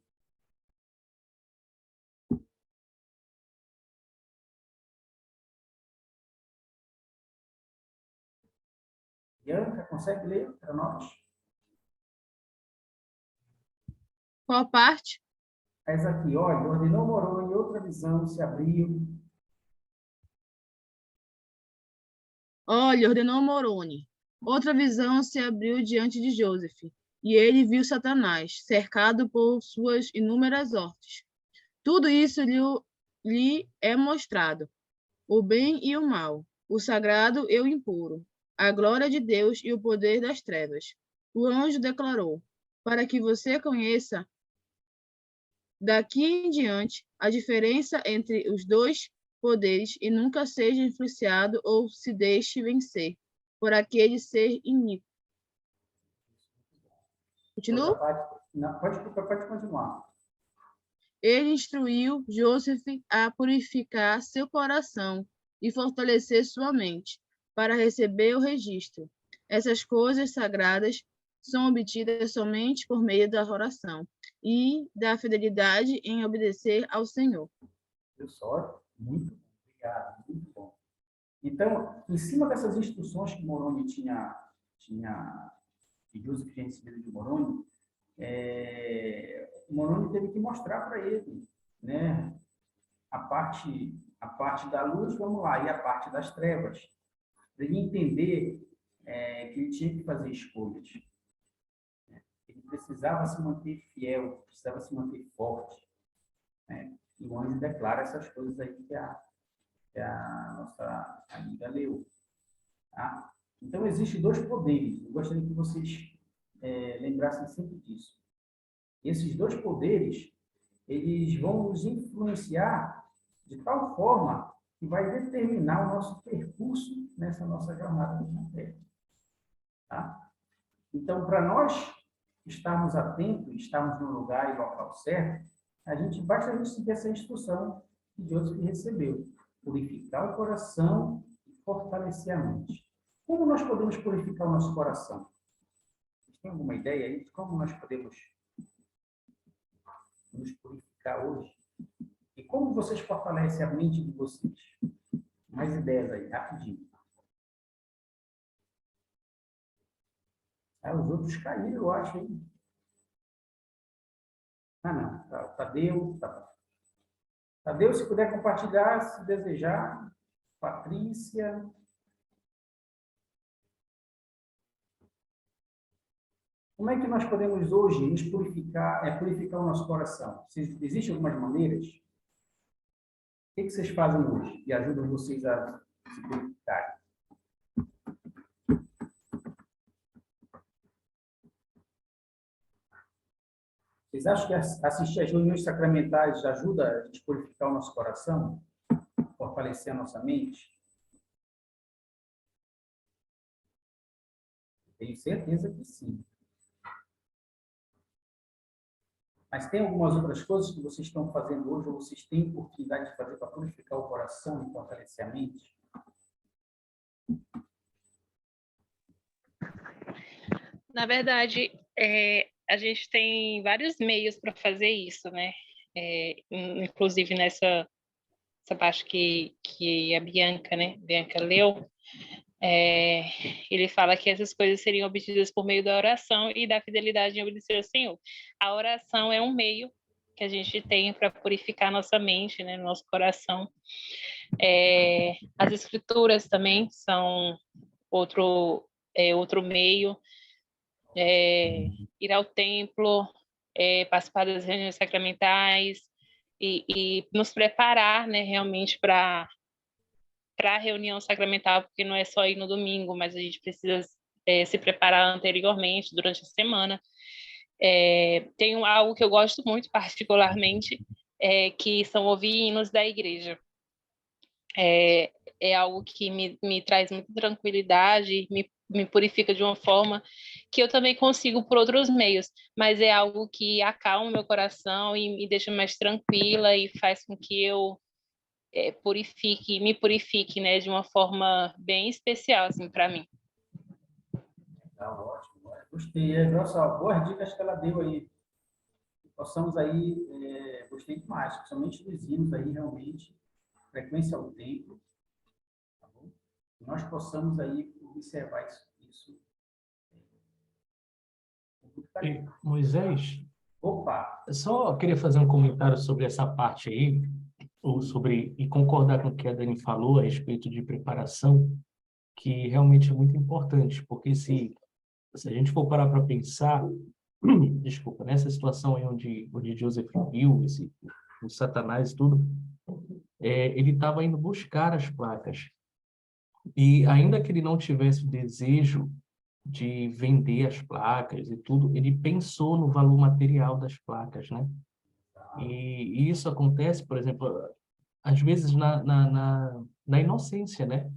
Bianca, consegue ler para nós? Qual parte? Mas aqui, olha, ordenou Moroni, outra visão se abriu. Olha, ordenou Moroni. Outra visão se abriu diante de Joseph, e ele viu Satanás, cercado por suas inúmeras hortes. Tudo isso lhe é mostrado, o bem e o mal, o sagrado e o impuro, a glória de Deus e o poder das trevas. O anjo declarou, para que você conheça daqui em diante a diferença entre os dois poderes e nunca seja influenciado ou se deixe vencer por aquele ser iníquo. Outra Continua? parte, não, pode continuar. Ele instruiu Joseph a purificar seu coração e fortalecer sua mente para receber o registro. Essas coisas sagradas são obtidas somente por meio da oração e da fidelidade em obedecer ao Senhor. Pessoal, muito bom. Obrigado, muito bom. Então, em cima dessas instruções que Moroni que Joseph tinha recebido de Moroni, Moroni teve que mostrar para ele, né, a parte da luz, vamos lá, e a parte das trevas, para ele entender que ele tinha que fazer escolhas. Ele precisava se manter fiel, precisava se manter forte. Né? E o anjo declara essas coisas aí que a nossa amiga leu. Tá? Então, existem dois poderes. Eu gostaria que vocês lembrassem sempre disso. Esses dois poderes, eles vão nos influenciar de tal forma que vai determinar o nosso percurso nessa nossa jornada na Terra. Tá? Então, para nós estarmos atentos, estarmos no lugar e local certo, basta a gente seguir essa instrução que Deus recebeu. Purificar o coração e fortalecer a mente. Como nós podemos purificar o nosso coração? Vocês têm alguma ideia aí de como nós podemos nos purificar hoje? E como vocês fortalecem a mente de vocês? Mais ideias aí, rapidinho. Os outros caíram, eu acho, hein? Ah, não. Tadeu, Tadeu, se puder compartilhar, se desejar. Patrícia. Como é que nós podemos hoje nos purificar o nosso coração? Existem algumas maneiras? O que vocês fazem hoje que ajudam vocês a se purificar? Vocês acham que assistir às reuniões sacramentais ajuda a gente purificar o nosso coração? Fortalecer a nossa mente? Tenho certeza que sim. Mas tem algumas outras coisas que vocês estão fazendo hoje, ou vocês têm oportunidade de fazer para purificar o coração e fortalecer a mente? Na verdade, a gente tem vários meios para fazer isso, né? Inclusive nessa parte que a Bianca, né? Bianca leu, ele fala que essas coisas seriam obtidas por meio da oração e da fidelidade em obedecer ao Senhor. A oração é um meio que a gente tem para purificar nossa mente, né? Nosso coração. As escrituras também são outro meio. Ir ao templo, participar das reuniões sacramentais e nos preparar, né, realmente para a reunião sacramental, porque não é só ir no domingo, mas a gente precisa se preparar anteriormente, durante a semana. Tem algo que eu gosto muito, particularmente, que são ouvir hinos da igreja. É algo que me traz muita tranquilidade, me purifica de uma forma que eu também consigo por outros meios, mas é algo que acalma meu coração e me deixa mais tranquila e faz com que eu me purifique, né, de uma forma bem especial, assim, para mim. Tá ótimo. Gostei. Nossa, boas dicas que ela deu aí. Possamos aí, gostei demais, principalmente dos hinos aí, realmente, frequência ao templo, tá bom? Nós possamos aí observar isso. E, Moisés, Opa! eu só queria fazer um comentário sobre essa parte aí, e concordar com o que a Dani falou a respeito de preparação, que realmente é muito importante, porque se a gente for parar para pensar, desculpa, nessa situação aí onde Joseph viu o Satanás e tudo, ele estava indo buscar as placas. E ainda que ele não tivesse o desejo de vender as placas e tudo, ele pensou no valor material das placas, né? E isso acontece, por exemplo, às vezes na inocência, né?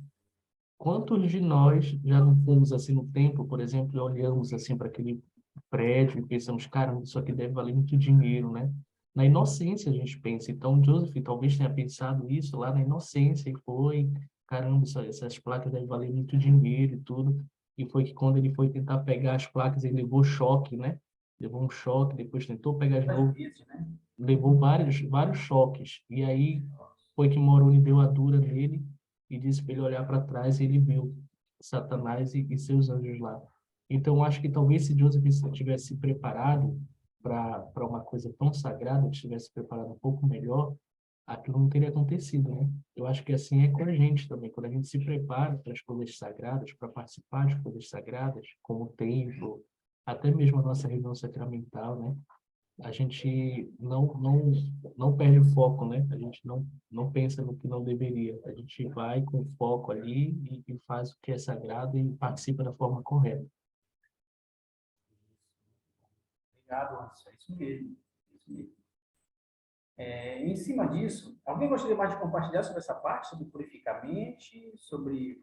Quantos de nós já não fomos assim no templo, por exemplo, e olhamos assim para aquele prédio e pensamos, caramba, isso aqui deve valer muito dinheiro, né? Na inocência a gente pensa. Então, Joseph talvez tenha pensado isso lá na inocência e foi, caramba, essas placas devem valer muito dinheiro e tudo. E foi que quando ele foi tentar pegar as placas, ele levou choque, né? Levou um choque, depois tentou pegar de novo, levou vários choques. E aí foi que Moroni deu a dura nele e disse para ele olhar para trás e ele viu Satanás e seus anjos lá. Então, acho que talvez se Joseph tivesse se preparado para uma coisa tão sagrada, tivesse preparado um pouco melhor, aquilo não teria acontecido, né? Eu acho que assim é com a gente também. Quando a gente se prepara para as coisas sagradas, para participar de coisas sagradas, como o templo, até mesmo a nossa reunião sacramental, né? A gente não perde o foco, né? A gente não pensa no que não deveria. A gente vai com foco ali e faz o que é sagrado e participa da forma correta. Obrigado, Anderson. É isso mesmo. Em cima disso, alguém gostaria mais de compartilhar sobre essa parte, sobre purificar a mente, sobre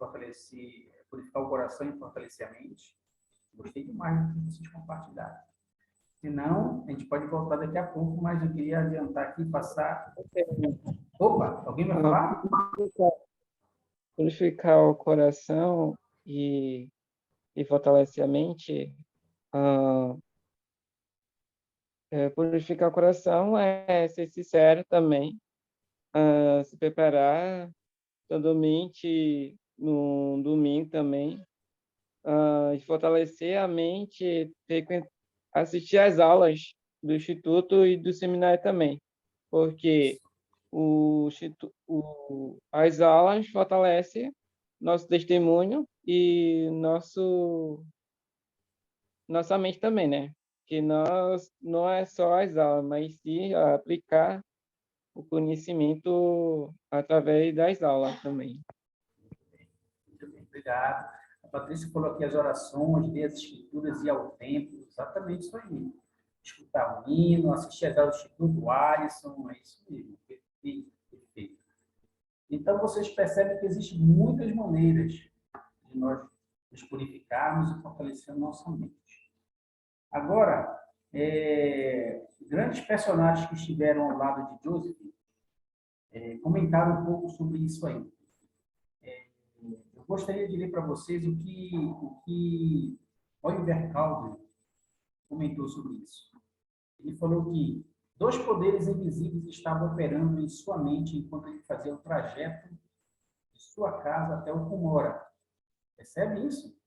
purificar o coração e fortalecer a mente? Gostei demais do que vocês compartilharam. Se não, a gente pode voltar daqui a pouco, mas eu queria adiantar aqui e passar... Opa, alguém vai falar? Purificar o coração e fortalecer a mente. Purificar o coração é ser sincero também, se preparar totalmente no domingo também, e fortalecer a mente, assistir às aulas do Instituto e do seminário também, porque as aulas fortalecem nosso testemunho e nossa mente também, né? Que não é só as aulas, mas sim aplicar o conhecimento através das aulas também. Muito bem, obrigado. A Patrícia falou aqui as orações, ler as escrituras e ir ao templo, exatamente isso aí. escutar o hino, assistir às aulas do Instituto Alisson, é isso mesmo, perfeito, perfeito. Então, vocês percebem que existem muitas maneiras de nós nos purificarmos e fortalecer a nossa mente. Agora, grandes personagens que estiveram ao lado de Joseph comentaram um pouco sobre isso aí. Eu gostaria de ler para vocês o que Oliver Cowdery comentou sobre isso. Ele falou que 2 poderes invisíveis estavam operando em sua mente enquanto ele fazia o trajeto de sua casa até o Cumora. Percebe isso?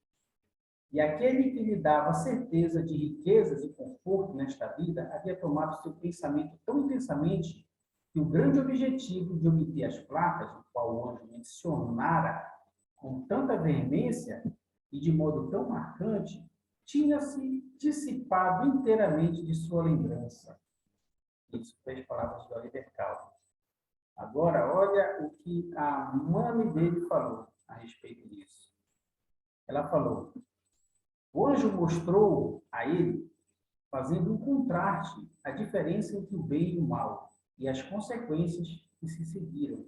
E aquele que lhe dava certeza de riquezas e conforto nesta vida havia tomado seu pensamento tão intensamente que o grande objetivo de obter as placas, o qual o anjo mencionara com tanta veemência e de modo tão marcante, tinha-se dissipado inteiramente de sua lembrança. Isso foi as palavras de Oliver Cowdery. Agora, olha o que a mãe dele falou a respeito disso. Ela falou: o anjo mostrou a ele, fazendo um contraste, a diferença entre o bem e o mal e as consequências que se seguiram,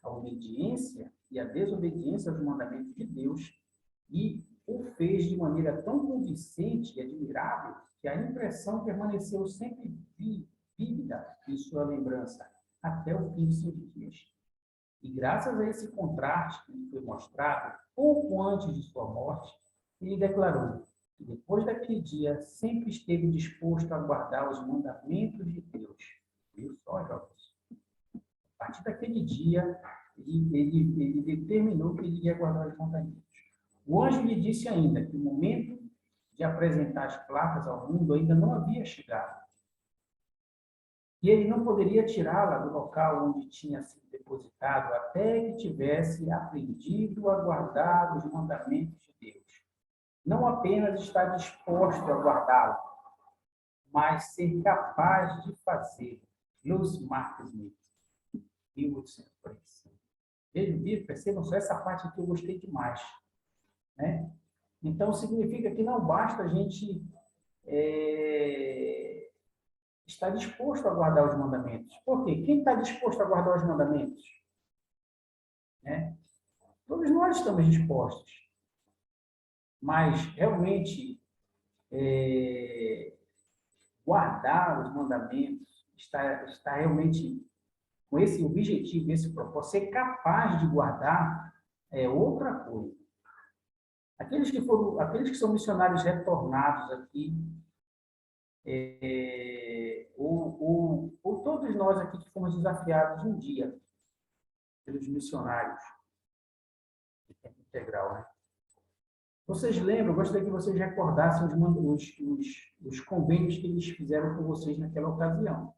a obediência e a desobediência aos mandamentos de Deus, e o fez de maneira tão convincente e admirável que a impressão permaneceu sempre vívida em sua lembrança até o fim de seus dias. E graças a esse contraste que foi mostrado pouco antes de sua morte, ele declarou que depois daquele dia sempre esteve disposto a guardar os mandamentos de Deus. Viu só, jovens? A partir daquele dia, ele determinou que ele ia guardar os mandamentos. O anjo lhe disse ainda que o momento de apresentar as placas ao mundo ainda não havia chegado. E ele não poderia tirá-la do local onde tinha sido depositado até que tivesse aprendido a guardar os mandamentos de Deus. Não apenas estar disposto a guardá-lo, mas ser capaz de fazê-lo. Lewis Mark Smith, 1845. Percebam só essa parte que eu gostei demais. Né? Então, significa que não basta a gente estar disposto a guardar os mandamentos. Por quê? Quem está disposto a guardar os mandamentos? Né? Todos nós estamos dispostos. Mas, realmente, guardar os mandamentos, está realmente com esse objetivo, esse propósito, ser capaz de guardar é outra coisa. Aqueles que são missionários retornados aqui, ou todos nós aqui que fomos desafiados um dia pelos missionários de tempo integral, né? Vocês lembram, eu gostaria que vocês recordassem os convênios que eles fizeram com vocês naquela ocasião.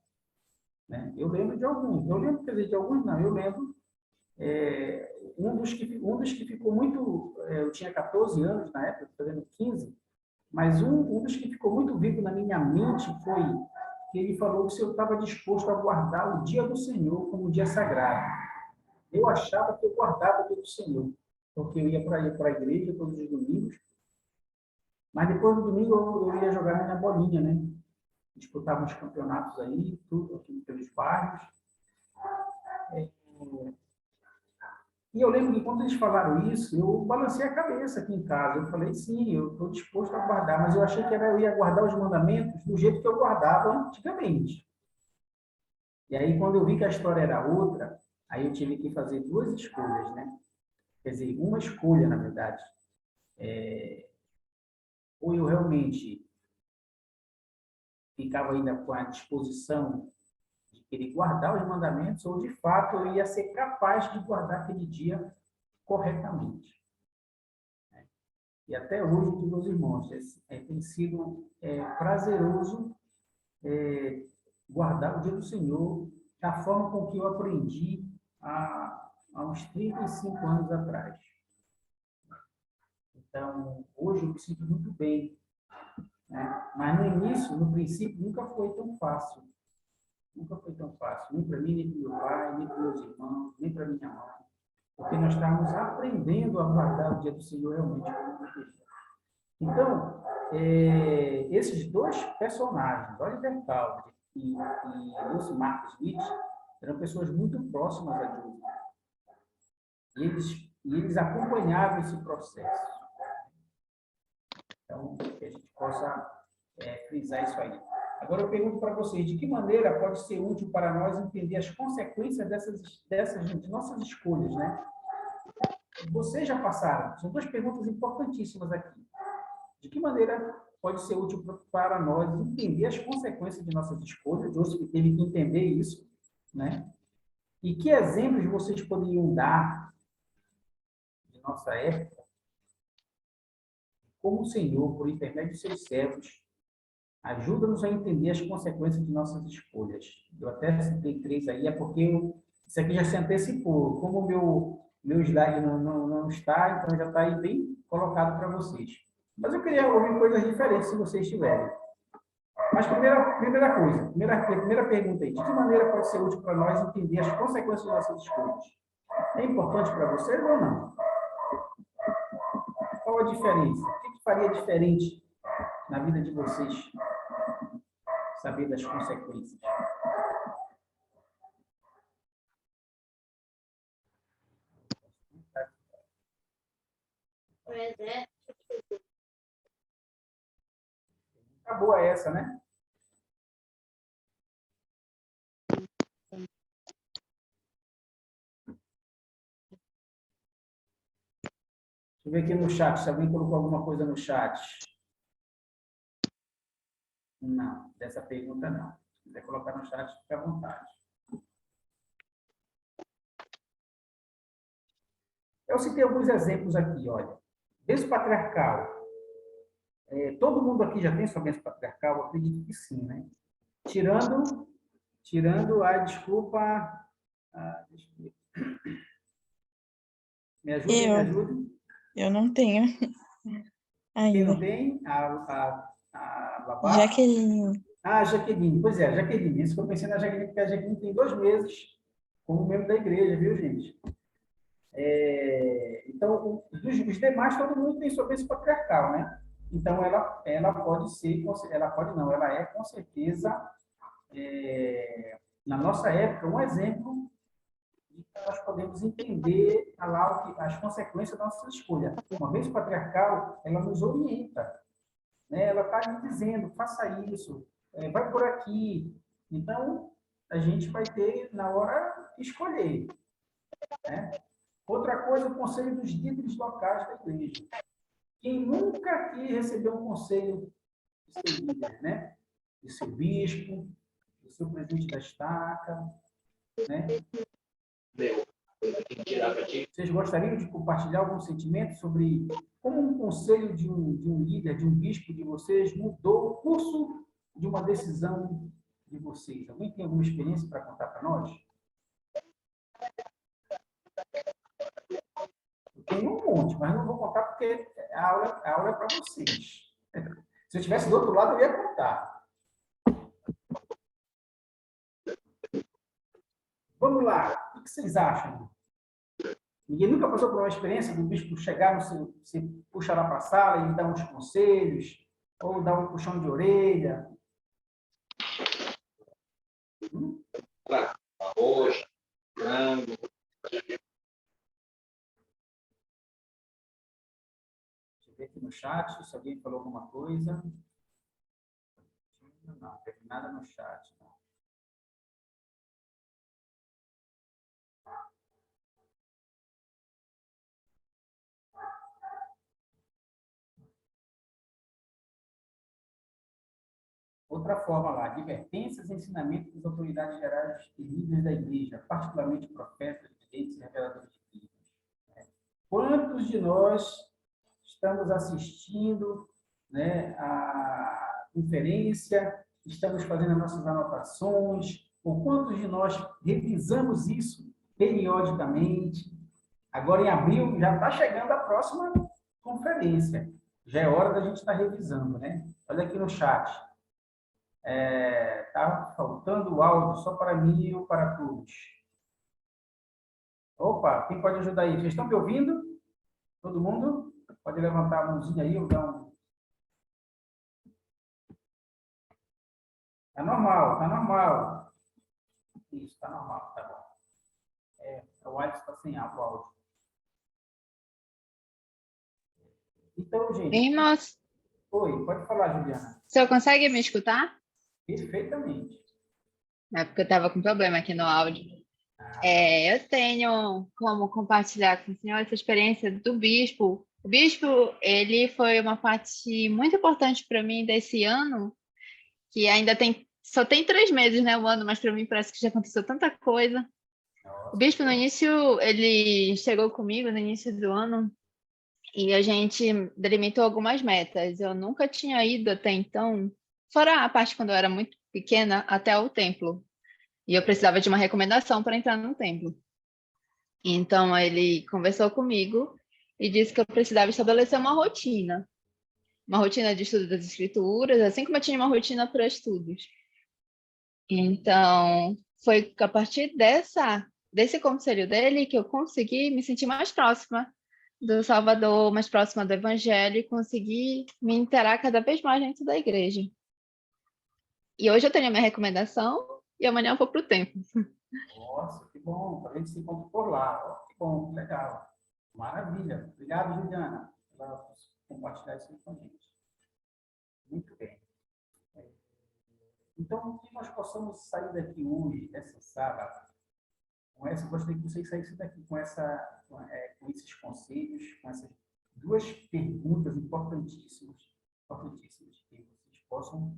Né? Eu lembro de alguns. Eu lembro, quer dizer, de alguns não. Eu lembro um dos que ficou muito... eu tinha 14 anos na época, fazendo 15, mas um dos que ficou muito vivo na minha mente foi que ele falou que se eu estava disposto a guardar o dia do Senhor como um dia sagrado. Eu achava que eu guardava o dia do Senhor, porque eu ia para a igreja todos os domingos, mas depois do domingo eu ia jogar minha bolinha, né? Disputava uns campeonatos aí, tudo aqui pelos bairros. E eu lembro que quando eles falaram isso, eu balancei a cabeça aqui em casa. Eu falei, sim, eu estou disposto a guardar, mas eu achei que eu ia guardar os mandamentos do jeito que eu guardava antigamente. E aí, quando eu vi que a história era outra, aí eu tive que fazer 2 escolhas, né? Quer dizer, uma escolha, na verdade. Ou eu realmente ficava ainda com a disposição de querer guardar os mandamentos, ou de fato eu ia ser capaz de guardar aquele dia corretamente. E até hoje, meus irmãos, tem sido prazeroso guardar o dia do Senhor da forma com que eu aprendi há uns 35 anos atrás. Então, hoje eu me sinto muito bem. Né? Mas no início, no princípio, nunca foi tão fácil. Nunca foi tão fácil. Nem para mim, nem para meu pai, nem para meus irmãos, nem para minha mãe. Porque nós estávamos aprendendo a guardar o dia do Senhor realmente como deveria. Então, esses dois personagens, Oliver Calvert e Lucy Mark Smith, eram pessoas muito próximas a Joseph. E eles acompanhavam esse processo. Então, que a gente possa frisar isso aí. Agora, eu pergunto para vocês, de que maneira pode ser útil para nós entender as consequências de nossas escolhas, né? Vocês já passaram, são duas perguntas importantíssimas aqui. De que maneira pode ser útil para nós entender as consequências de nossas escolhas? Joseph teve que entender isso, né? E que exemplos vocês poderiam dar de nossa época, como o Senhor, por intermédio de seus servos, ajuda-nos a entender as consequências de nossas escolhas. Eu até citei 3 aí, é porque isso aqui já se antecipou. Como o meu slide não está, então já está aí bem colocado para vocês. Mas eu queria ouvir coisas diferentes, se vocês tiverem. Mas primeira coisa, primeira pergunta aí, de que maneira pode ser útil para nós entender as consequências de nossas escolhas? É importante para vocês ou não? Qual a diferença? O que faria diferente na vida de vocês? Saber das consequências. Acabou essa, né? Deixa eu ver aqui no chat, se alguém colocou alguma coisa no chat. Não, dessa pergunta não. Se quiser colocar no chat, fique à vontade. Eu citei alguns exemplos aqui, olha. Berço patriarcal. Todo mundo aqui já tem sua berço patriarcal? Eu acredito que sim, né? Tirando a desculpa... deixa eu ver. Me ajude. Eu não tenho ainda. Quem não tem? A Babá? Jaqueline. Ah, Jaqueline. Pois é, Jaqueline. Isso que eu pensei na Jaqueline, porque a Jaqueline tem 2 meses como membro da igreja, viu, gente? Então, os demais, todo mundo tem sua bênção patriarcal, né? Então, ela pode ser, ela pode não, ela é, com certeza, na nossa época, um exemplo de que nós podemos entender as consequências da nossa escolha. Uma bênção patriarcal, ela nos orienta, né? Ela está dizendo, faça isso, vai por aqui. Então, a gente vai ter, na hora, escolher, né? Outra coisa, o conselho dos líderes locais da igreja. Quem nunca aqui recebeu um conselho de seu líder, né? De seu bispo, do seu presidente da estaca, né? Vocês gostariam de compartilhar algum sentimento sobre como um conselho de um líder, de um bispo de vocês, mudou o curso de uma decisão de vocês? Alguém tem alguma experiência para contar para nós? Tem um monte, mas não vou contar porque a aula é para vocês. Se eu estivesse do outro lado, eu ia contar. Vamos lá. O que vocês acham? Ninguém nunca passou por uma experiência do bispo chegar, se puxa lá para a sala e dar uns conselhos, ou dar um puxão de orelha? Arroz, frango. Aqui no chat, se alguém falou alguma coisa. Não teve nada no chat. Não. Outra forma lá, advertências e ensinamentos das autoridades gerais e líderes da igreja, particularmente profetas, videntes e reveladores de Deus. Quantos de nós estamos assistindo, né, a conferência, estamos fazendo as nossas anotações, ou quantos de nós revisamos isso periodicamente? Agora, em abril, já está chegando a próxima conferência. Já é hora da gente estar revisando, né? Olha aqui no chat. Está faltando o áudio só para mim ou para todos. Opa, quem pode ajudar aí? Vocês estão me ouvindo? Todo mundo? Pode levantar a mãozinha aí ou dar um... Tá normal, tá normal. Isso, tá normal, tá bom. O Alisson está sem áudio. Então, gente... Irmãos, Oi, pode falar, Juliana. o senhor consegue me escutar? Perfeitamente. É porque eu estava com problema aqui no áudio. Eu tenho como compartilhar com o senhor essa experiência do bispo. O bispo, ele foi uma parte muito importante para mim desse ano, que ainda só tem 3 meses, né, o ano, mas para mim parece que já aconteceu tanta coisa. O bispo, no início, ele chegou comigo no início do ano e a gente delimitou algumas metas. Eu nunca tinha ido até então, fora a parte quando eu era muito pequena, até o templo. E eu precisava de uma recomendação para entrar no templo. Então, ele conversou comigo e disse que eu precisava estabelecer uma rotina de estudo das escrituras, assim como eu tinha uma rotina para estudos. Então, foi a partir desse conselho dele que eu consegui me sentir mais próxima do Salvador, mais próxima do Evangelho, e consegui me inteirar cada vez mais dentro da igreja. E hoje eu tenho a minha recomendação e amanhã eu vou para o templo. Nossa, que bom. A gente se encontra por lá. Ó, que bom, que legal. Maravilha. Obrigado, Juliana, por compartilhar isso com a gente. Muito bem. Então, que nós possamos sair daqui hoje, dessa sala, eu gostaria que vocês saíssem daqui com esses conselhos, com essas 2 perguntas importantíssimas, que vocês possam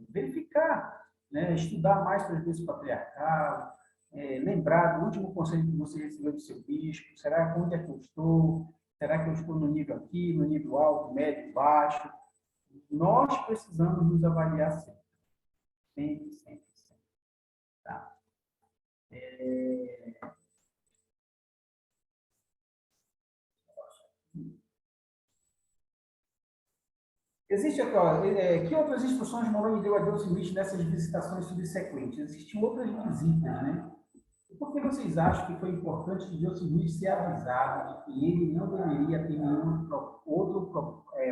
verificar, né? Estudar mais sobre esse patriarcal, lembrar do último conselho que você recebeu do seu bispo. Será onde é que eu estou? Será que eu estou no nível aqui, no nível alto, médio, baixo? Nós precisamos nos avaliar sempre. Sempre, sempre, sempre. Tá? Existe que outras instruções Moroni deu a Deus Smith nessas visitações subsequentes? Existiam outras visitas, né? E por que vocês acham que foi importante que Deus Smith ser avisado de que ele não deveria ter nenhum outro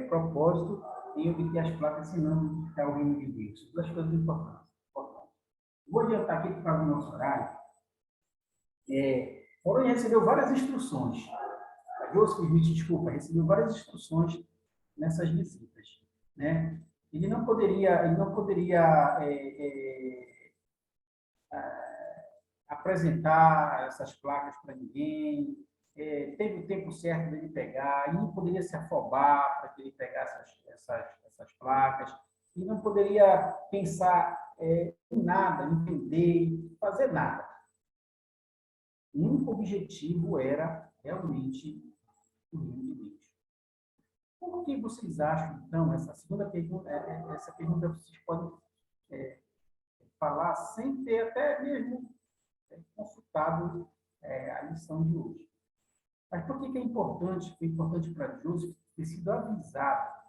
propósito em obter as placas, senão edificar o reino de Deus? 2 coisas importantes. Vou adiantar aqui para o nosso horário. Moroni recebeu várias instruções. Deus Smith, desculpa, recebeu várias instruções nessas visitas, né? Ele não poderia apresentar essas placas para ninguém. Teve o tempo certo dele pegar, e não poderia se afobar para que ele pegasse essas placas, e não poderia pensar em nada, entender, fazer nada. O único objetivo era realmente o reino de Deus. Por que vocês acham, então, essa segunda pergunta, essa pergunta vocês podem falar sem ter até mesmo consultado a lição de hoje. Mas por que é importante? Foi importante para Joseph ter sido avisado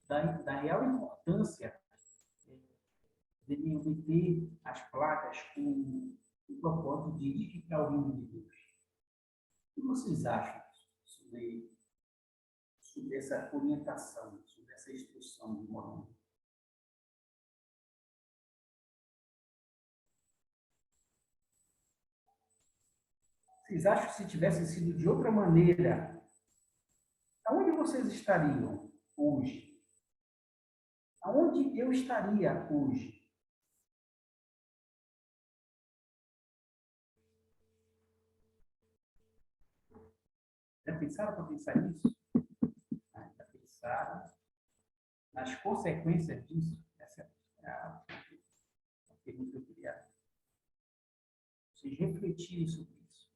da real importância de obter as placas com o propósito de edificar o reino de Deus. O que vocês acham sobre essa orientação, sobre essa instrução de Moroni? Vocês acham que se tivesse sido de outra maneira, aonde vocês estariam hoje? Aonde eu estaria hoje? Já pensaram para pensar nisso? Já pensaram nas consequências disso? Essa é a pergunta que eu queria vocês refletirem sobre isso.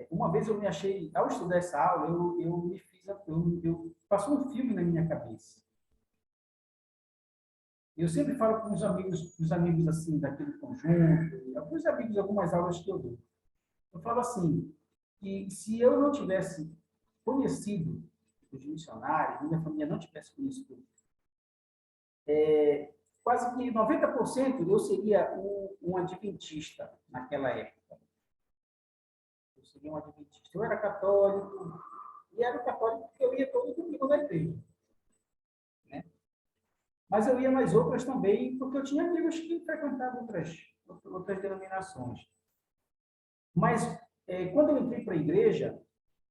Uma vez eu me achei, ao estudar essa aula, eu passou um filme na minha cabeça. Eu sempre falo com os amigos assim, daquele conjunto, alguns amigos, algumas aulas que eu dou. Eu falo assim, que se eu não tivesse conhecido os missionários, minha família não tivesse conhecido, quase que 90% eu seria um adventista naquela época. Eu seria um adventista. Eu era católico, E era católico porque eu ia todo domingo na igreja. Né? Mas eu ia nas outras também, porque eu tinha amigos que frequentavam outras denominações. Mas, quando eu entrei para a igreja,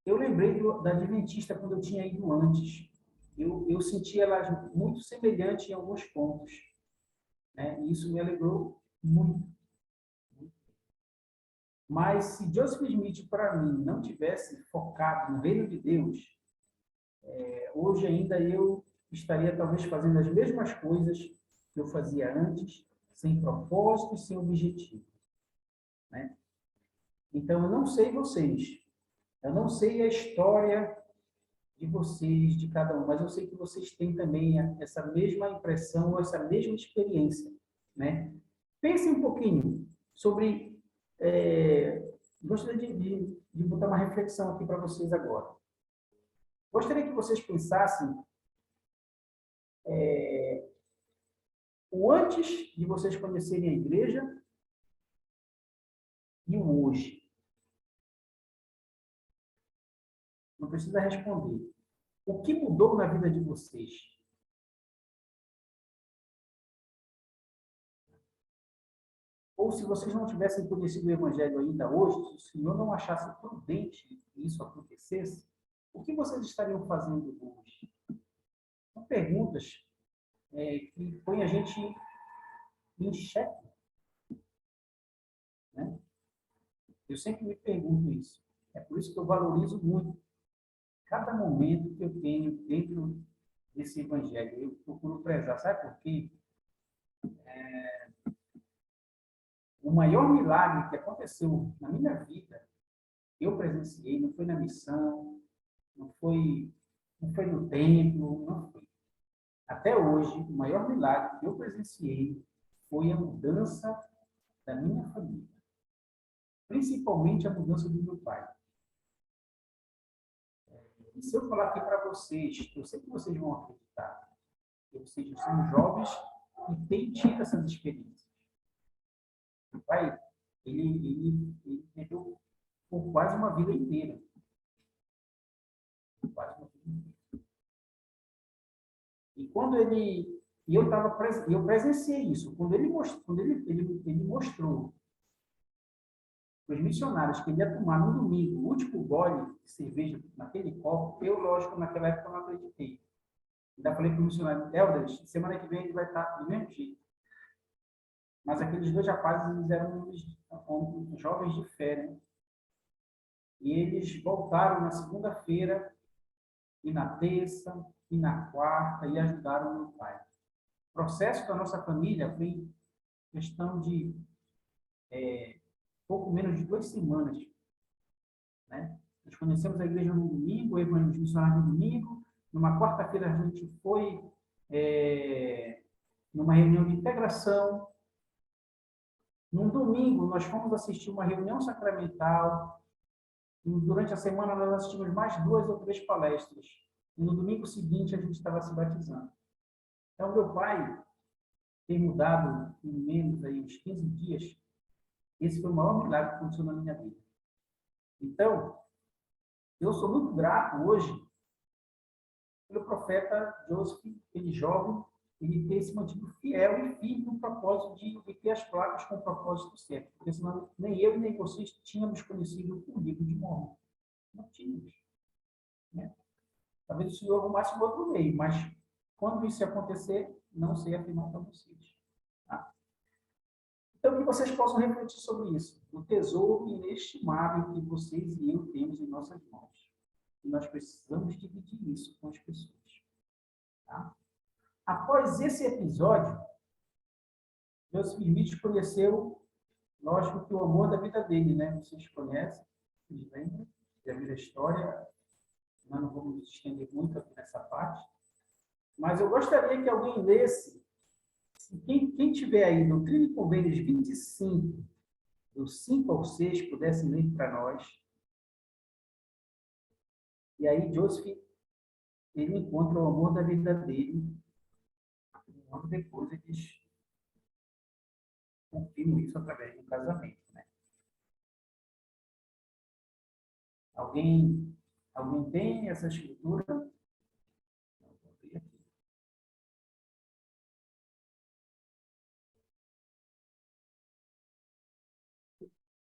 eu lembrei da Adventista, quando eu tinha ido antes. Eu senti ela muito semelhante em alguns pontos. Né? E isso me alegrou muito. Mas se Joseph Smith, para mim, não tivesse focado no reino de Deus, hoje ainda eu estaria talvez fazendo as mesmas coisas que eu fazia antes, sem propósito e sem objetivo. Né? Então, eu não sei vocês, eu não sei a história de vocês, de cada um, mas eu sei que vocês têm também essa mesma impressão, essa mesma experiência. Né? Pensem um pouquinho sobre... gostaria de botar uma reflexão aqui para vocês agora. Gostaria que vocês pensassem o antes de vocês conhecerem a igreja e o hoje. Não precisa responder. O que mudou na vida de vocês? Ou se vocês não tivessem conhecido o Evangelho ainda hoje, se o Senhor não achasse prudente que isso acontecesse, o que vocês estariam fazendo hoje? São perguntas que põem a gente em xeque. Né? Eu sempre me pergunto isso. É por isso que eu valorizo muito cada momento que eu tenho dentro desse Evangelho. Eu procuro prezar. Sabe por quê? O maior milagre que aconteceu na minha vida, eu presenciei, não foi na missão, não foi no templo, não foi. Até hoje, o maior milagre que eu presenciei foi a mudança da minha família. Principalmente a mudança do meu pai. E se eu falar aqui para vocês, eu sei que vocês vão acreditar, que vocês são jovens e têm tido essas experiências. Meu pai, ele viveu por quase uma vida inteira. Quase uma vida inteira. E quando eu presenciei isso, quando ele mostrou os missionários que ele ia tomar no domingo o último gole de cerveja naquele copo, eu, lógico, naquela época não acreditei. Ainda falei para o missionário, Helder, semana que vem ele vai estar do mesmo jeito. Mas aqueles dois rapazes, eles eram jovens de fé, né? E eles voltaram na segunda-feira, e na terça, e na quarta, e ajudaram meu pai. O processo da nossa família foi questão de pouco menos de 2 semanas. Né? Nós conhecemos a igreja no domingo, os missionários no domingo, numa quarta-feira a gente foi numa reunião de integração. Num domingo, nós fomos assistir uma reunião sacramental. E durante a semana, nós assistimos mais 2 ou 3 palestras. E no domingo seguinte, a gente estava se batizando. Então, meu pai ter mudado em menos aí, uns 15 dias, esse foi o maior milagre que aconteceu na minha vida. Então, eu sou muito grato hoje pelo profeta Joseph, ele jovem, ele ter se mantido fiel e firme no propósito de ter as placas com o propósito certo. Porque senão nem eu nem vocês tínhamos conhecido o livro de Mormon. Não tínhamos. Né? Talvez o Senhor arrumasse um outro meio, mas quando isso acontecer, não sei afirmar para vocês. Tá? Então, que vocês possam refletir sobre isso. O tesouro inestimável que vocês e eu temos em nossas mãos. E nós precisamos dividir isso com as pessoas. Tá? Após esse episódio, Joseph Smith conheceu, lógico, que o amor da vida dele, né? Vocês conhecem, vocês lembram, já viram a história. Nós não vamos nos estender muito aqui nessa parte. Mas eu gostaria que alguém lesse, quem tiver aí, Doutrina e Convênios 25, do 5 ao 6, pudesse ler para nós. E aí, Joseph, ele encontra o amor da vida dele. Um ano depois, eles confirmam isso através do casamento. Né? Alguém Alguém tem essa escritura?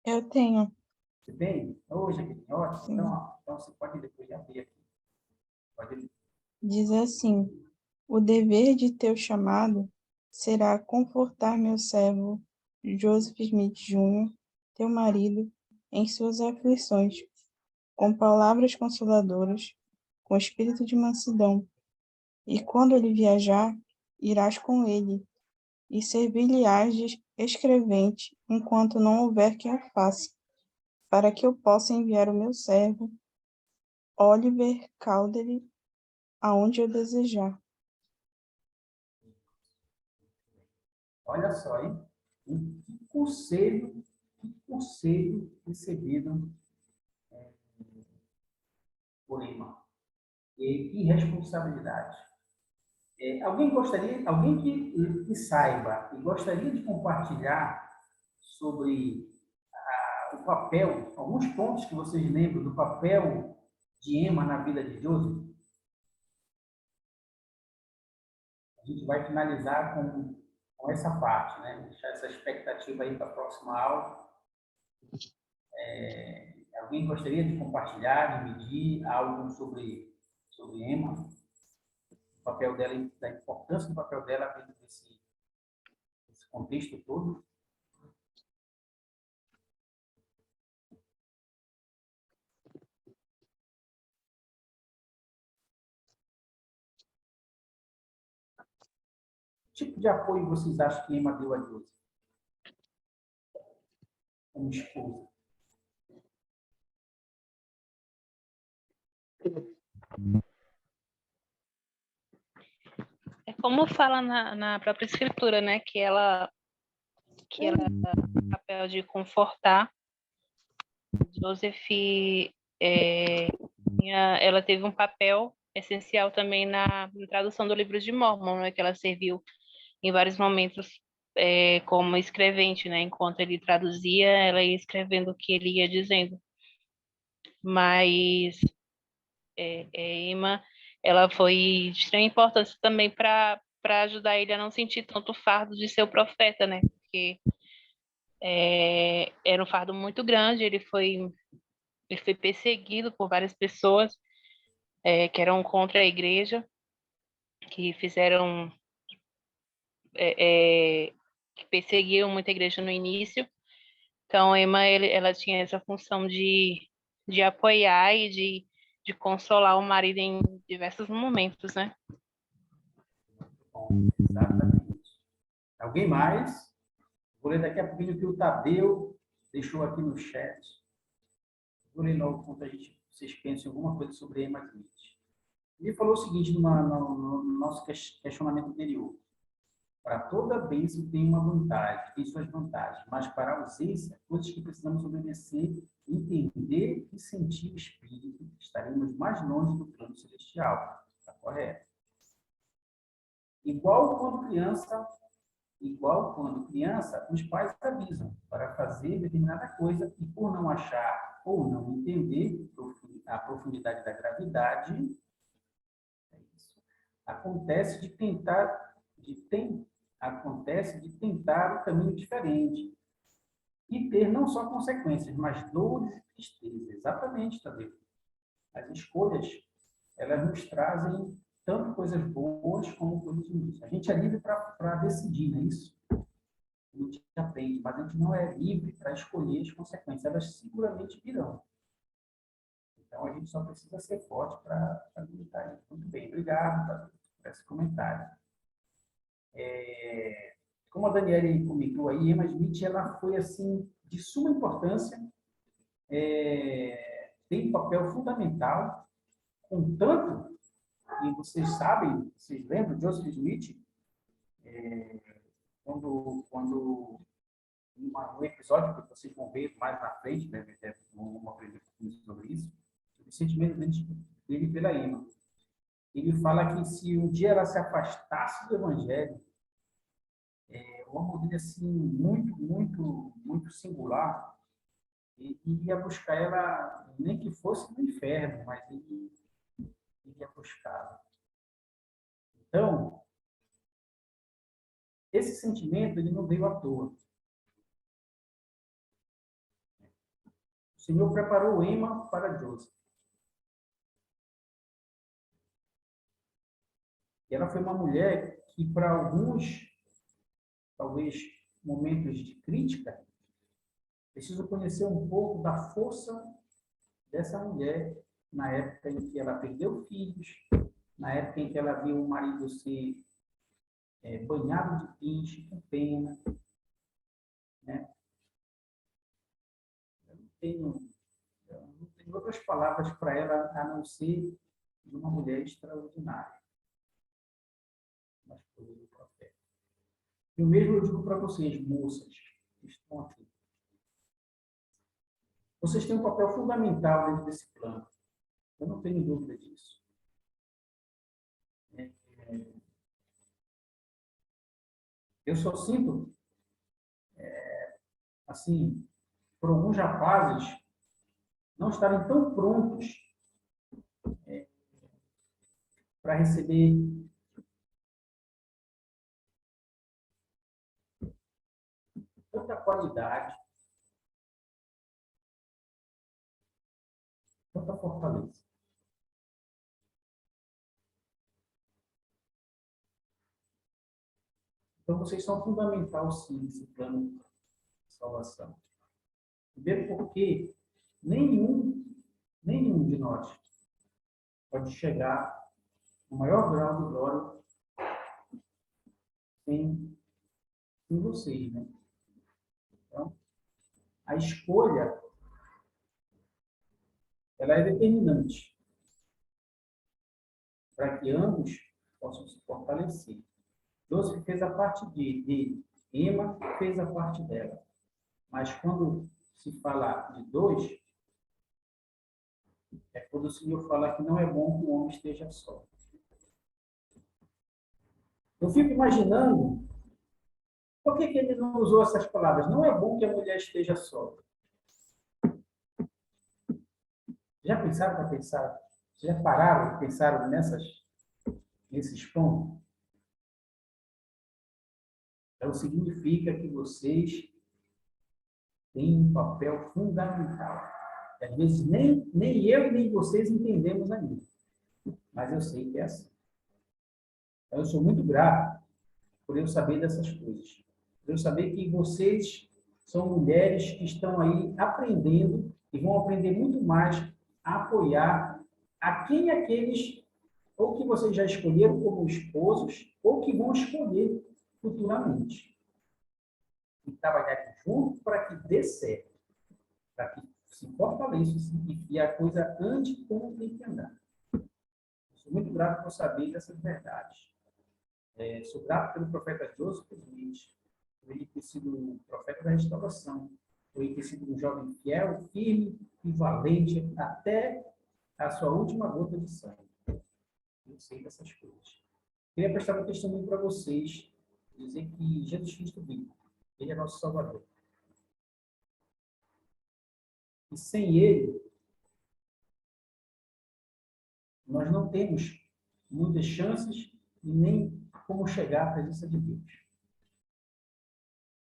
Eu tenho. Você tem? Hoje, ótimo. Sim. Então, ó, então você pode depois abrir aqui. Pode ler. Diz assim: o dever de teu chamado será confortar meu servo Joseph Smith Jr., teu marido, em suas aflições, com palavras consoladoras, com espírito de mansidão. E quando ele viajar, irás com ele, e servir-lhe-ás de escrevente, enquanto não houver quem o faça, para que eu possa enviar o meu servo, Oliver Cowdery, aonde eu desejar. Olha só, hein? Que conselho recebido por Emma. E que responsabilidade. Alguém que saiba e gostaria de compartilhar sobre o papel, alguns pontos que vocês lembram do papel de Emma na vida de Joseph? A gente vai finalizar com essa parte, né? Deixar essa expectativa aí para a próxima aula. Alguém gostaria de compartilhar, dividir algo sobre Emma? O papel dela, da importância do papel dela dentro desse contexto todo? Que tipo de apoio vocês acham que Emma deu a Joseph como esposa? É como fala na própria escritura, né? Que ela tem o papel de confortar. Joseph, ela teve um papel essencial também na tradução do livro de Mórmon, né? Que ela serviu em vários momentos como escrevente, né? Enquanto ele traduzia, ela ia escrevendo o que ele ia dizendo. Mas Emma, ela foi de extrema importância também para ajudar ele a não sentir tanto fardo de ser o profeta, né? Porque era um fardo muito grande, ele foi perseguido por várias pessoas que eram contra a igreja, que fizeram que perseguiam muita igreja no início. Então, Emma, ela tinha essa função de apoiar e de consolar o marido em diversos momentos, né? Bom, exatamente. Alguém mais? Vou ler daqui a pouquinho o que o Tadeu deixou aqui no chat. Vou ler logo quando vocês pensam em alguma coisa sobre Emma Smith. Ele falou o seguinte no nosso questionamento anterior. Para toda bênção tem uma vantagem, tem suas vantagens, mas para a ausência, coisas que precisamos obedecer, entender e sentir o Espírito, estaremos mais longe do plano celestial. Está correto. Igual quando criança, os pais avisam para fazer determinada coisa e por não achar ou não entender a profundidade da gravidade, acontece de tentar o caminho diferente e ter não só consequências, mas dores e tristeza. Exatamente, Tadeu. As escolhas, elas nos trazem tanto coisas boas como coisas ruins. A gente é livre para decidir, não é isso? A gente aprende, mas a gente não é livre para escolher as consequências. Elas seguramente virão. Então, a gente só precisa ser forte para militar isso. Muito bem, obrigado, Tadeu, por esse comentário. Como a Daniela comentou aí, Emma Smith, ela foi, assim, de suma importância, tem um papel fundamental, contanto, e vocês sabem, vocês lembram, Joseph Smith, quando no episódio que vocês vão ver mais na frente, né, vamos aprender sobre isso, o sentimento dele pela Emma. Ele fala que se um dia ela se afastasse do Evangelho, um amor dele assim, muito, muito, muito singular, e ia buscar ela, nem que fosse no inferno, mas ele ia buscá-la. Então, esse sentimento ele não veio à toa. O Senhor preparou Ema para Joseph. E ela foi uma mulher que, para alguns, talvez, momentos de crítica, preciso conhecer um pouco da força dessa mulher na época em que ela perdeu filhos, na época em que ela viu o marido ser banhado de pinche, com pena. Né? Eu não tenho outras palavras para ela a não ser de uma mulher extraordinária. Uma esposa do profeta. E o mesmo eu digo para vocês, moças, que estão aqui. Vocês têm um papel fundamental dentro desse plano. Eu não tenho dúvida disso. Eu só sinto, assim, por alguns rapazes não estarem tão prontos para receber tanta qualidade, tanta fortaleza. Então, vocês são fundamental, sim, nesse plano de salvação. Primeiro porque nenhum de nós pode chegar no maior grau de glória sem vocês, né? Então, a escolha, ela é determinante para que ambos possam se fortalecer. Joseph fez a parte dele, Ema fez a parte dela. Mas quando se fala de dois, é quando o Senhor fala que não é bom que o homem esteja só. Eu fico imaginando, por que ele não usou essas palavras? Não é bom que a mulher esteja só. Já pensaram para pensar? Já pararam e pensaram nesses pontos? Então, significa que vocês têm um papel fundamental. Às vezes, nem eu nem vocês entendemos ainda. Mas eu sei que é assim. Então, eu sou muito grato por eu saber dessas coisas. Por eu saber que vocês são mulheres que estão aí aprendendo e vão aprender muito mais a apoiar a quem aqueles, ou que vocês já escolheram como esposos, ou que vão escolher futuramente. E trabalhar junto para que dê certo, para que se fortaleça e a coisa ande como tem que andar. Sou muito grato por saber dessas verdades. Sou grato pelo profeta Joseph Smith, por ele ter sido o profeta da restauração, por ele ter sido um jovem fiel, firme e valente até a sua última gota de sangue. Eu sei dessas coisas. Queria prestar um testemunho para vocês, dizer que Jesus Cristo vive. Ele é nosso Salvador. E sem Ele, nós não temos muitas chances e nem como chegar à presença de Deus.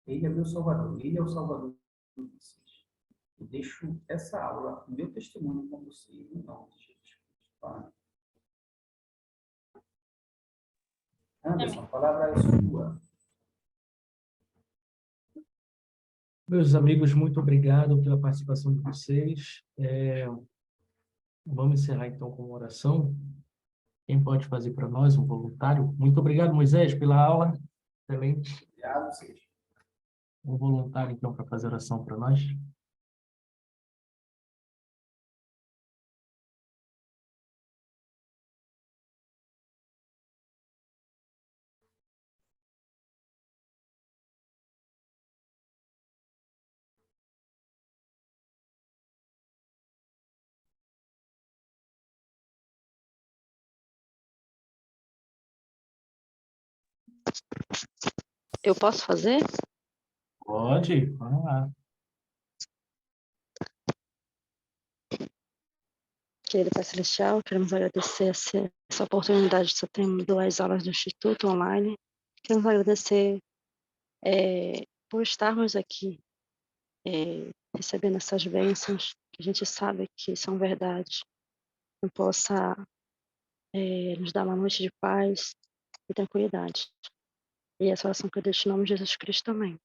Ele é meu Salvador. Ele é o Salvador de vocês. Eu deixo essa aula, o meu testemunho com vocês, em nome de Jesus Cristo. Amém. Anderson, a palavra é sua. Meus amigos, muito obrigado pela participação de vocês. Vamos encerrar, então, com uma oração. Quem pode fazer para nós, um voluntário? Muito obrigado, Moisés, pela aula. Excelente. Obrigado, vocês. Um voluntário, então, para fazer oração para nós. Eu posso fazer? Pode, vamos lá. Querido Pai Celestial, queremos agradecer essa oportunidade de estar tendo 2 aulas do Instituto online. Queremos agradecer por estarmos aqui, recebendo essas bênçãos, que a gente sabe que são verdade, que possa nos dar uma noite de paz e tranquilidade. E essa oração que eu deixo em nome de Jesus Cristo também.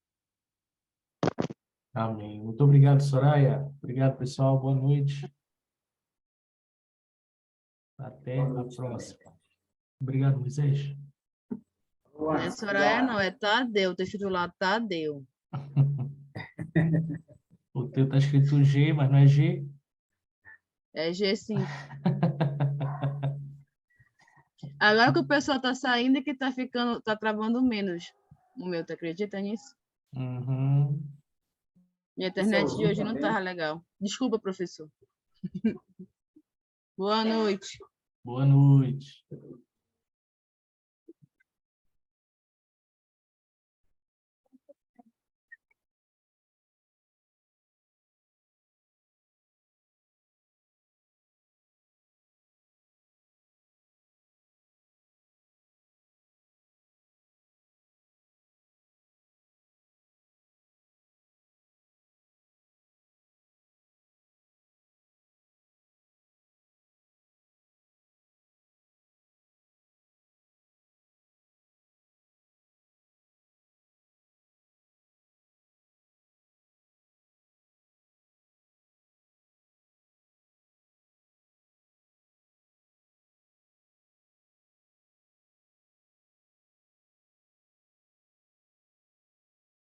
Amém. Muito obrigado, Soraya. Obrigado, pessoal. Boa noite. Até a próxima. Obrigado, Moisés. Não é Soraya, não, é Tadeu. Está escrito lá, Tadeu. O teu está escrito G, mas não é G. É G, sim. Agora que o pessoal está saindo e que está travando menos. O meu, tu acredita nisso? Uhum. Minha internet de hoje não estava legal. Desculpa, professor. Boa noite. Boa noite.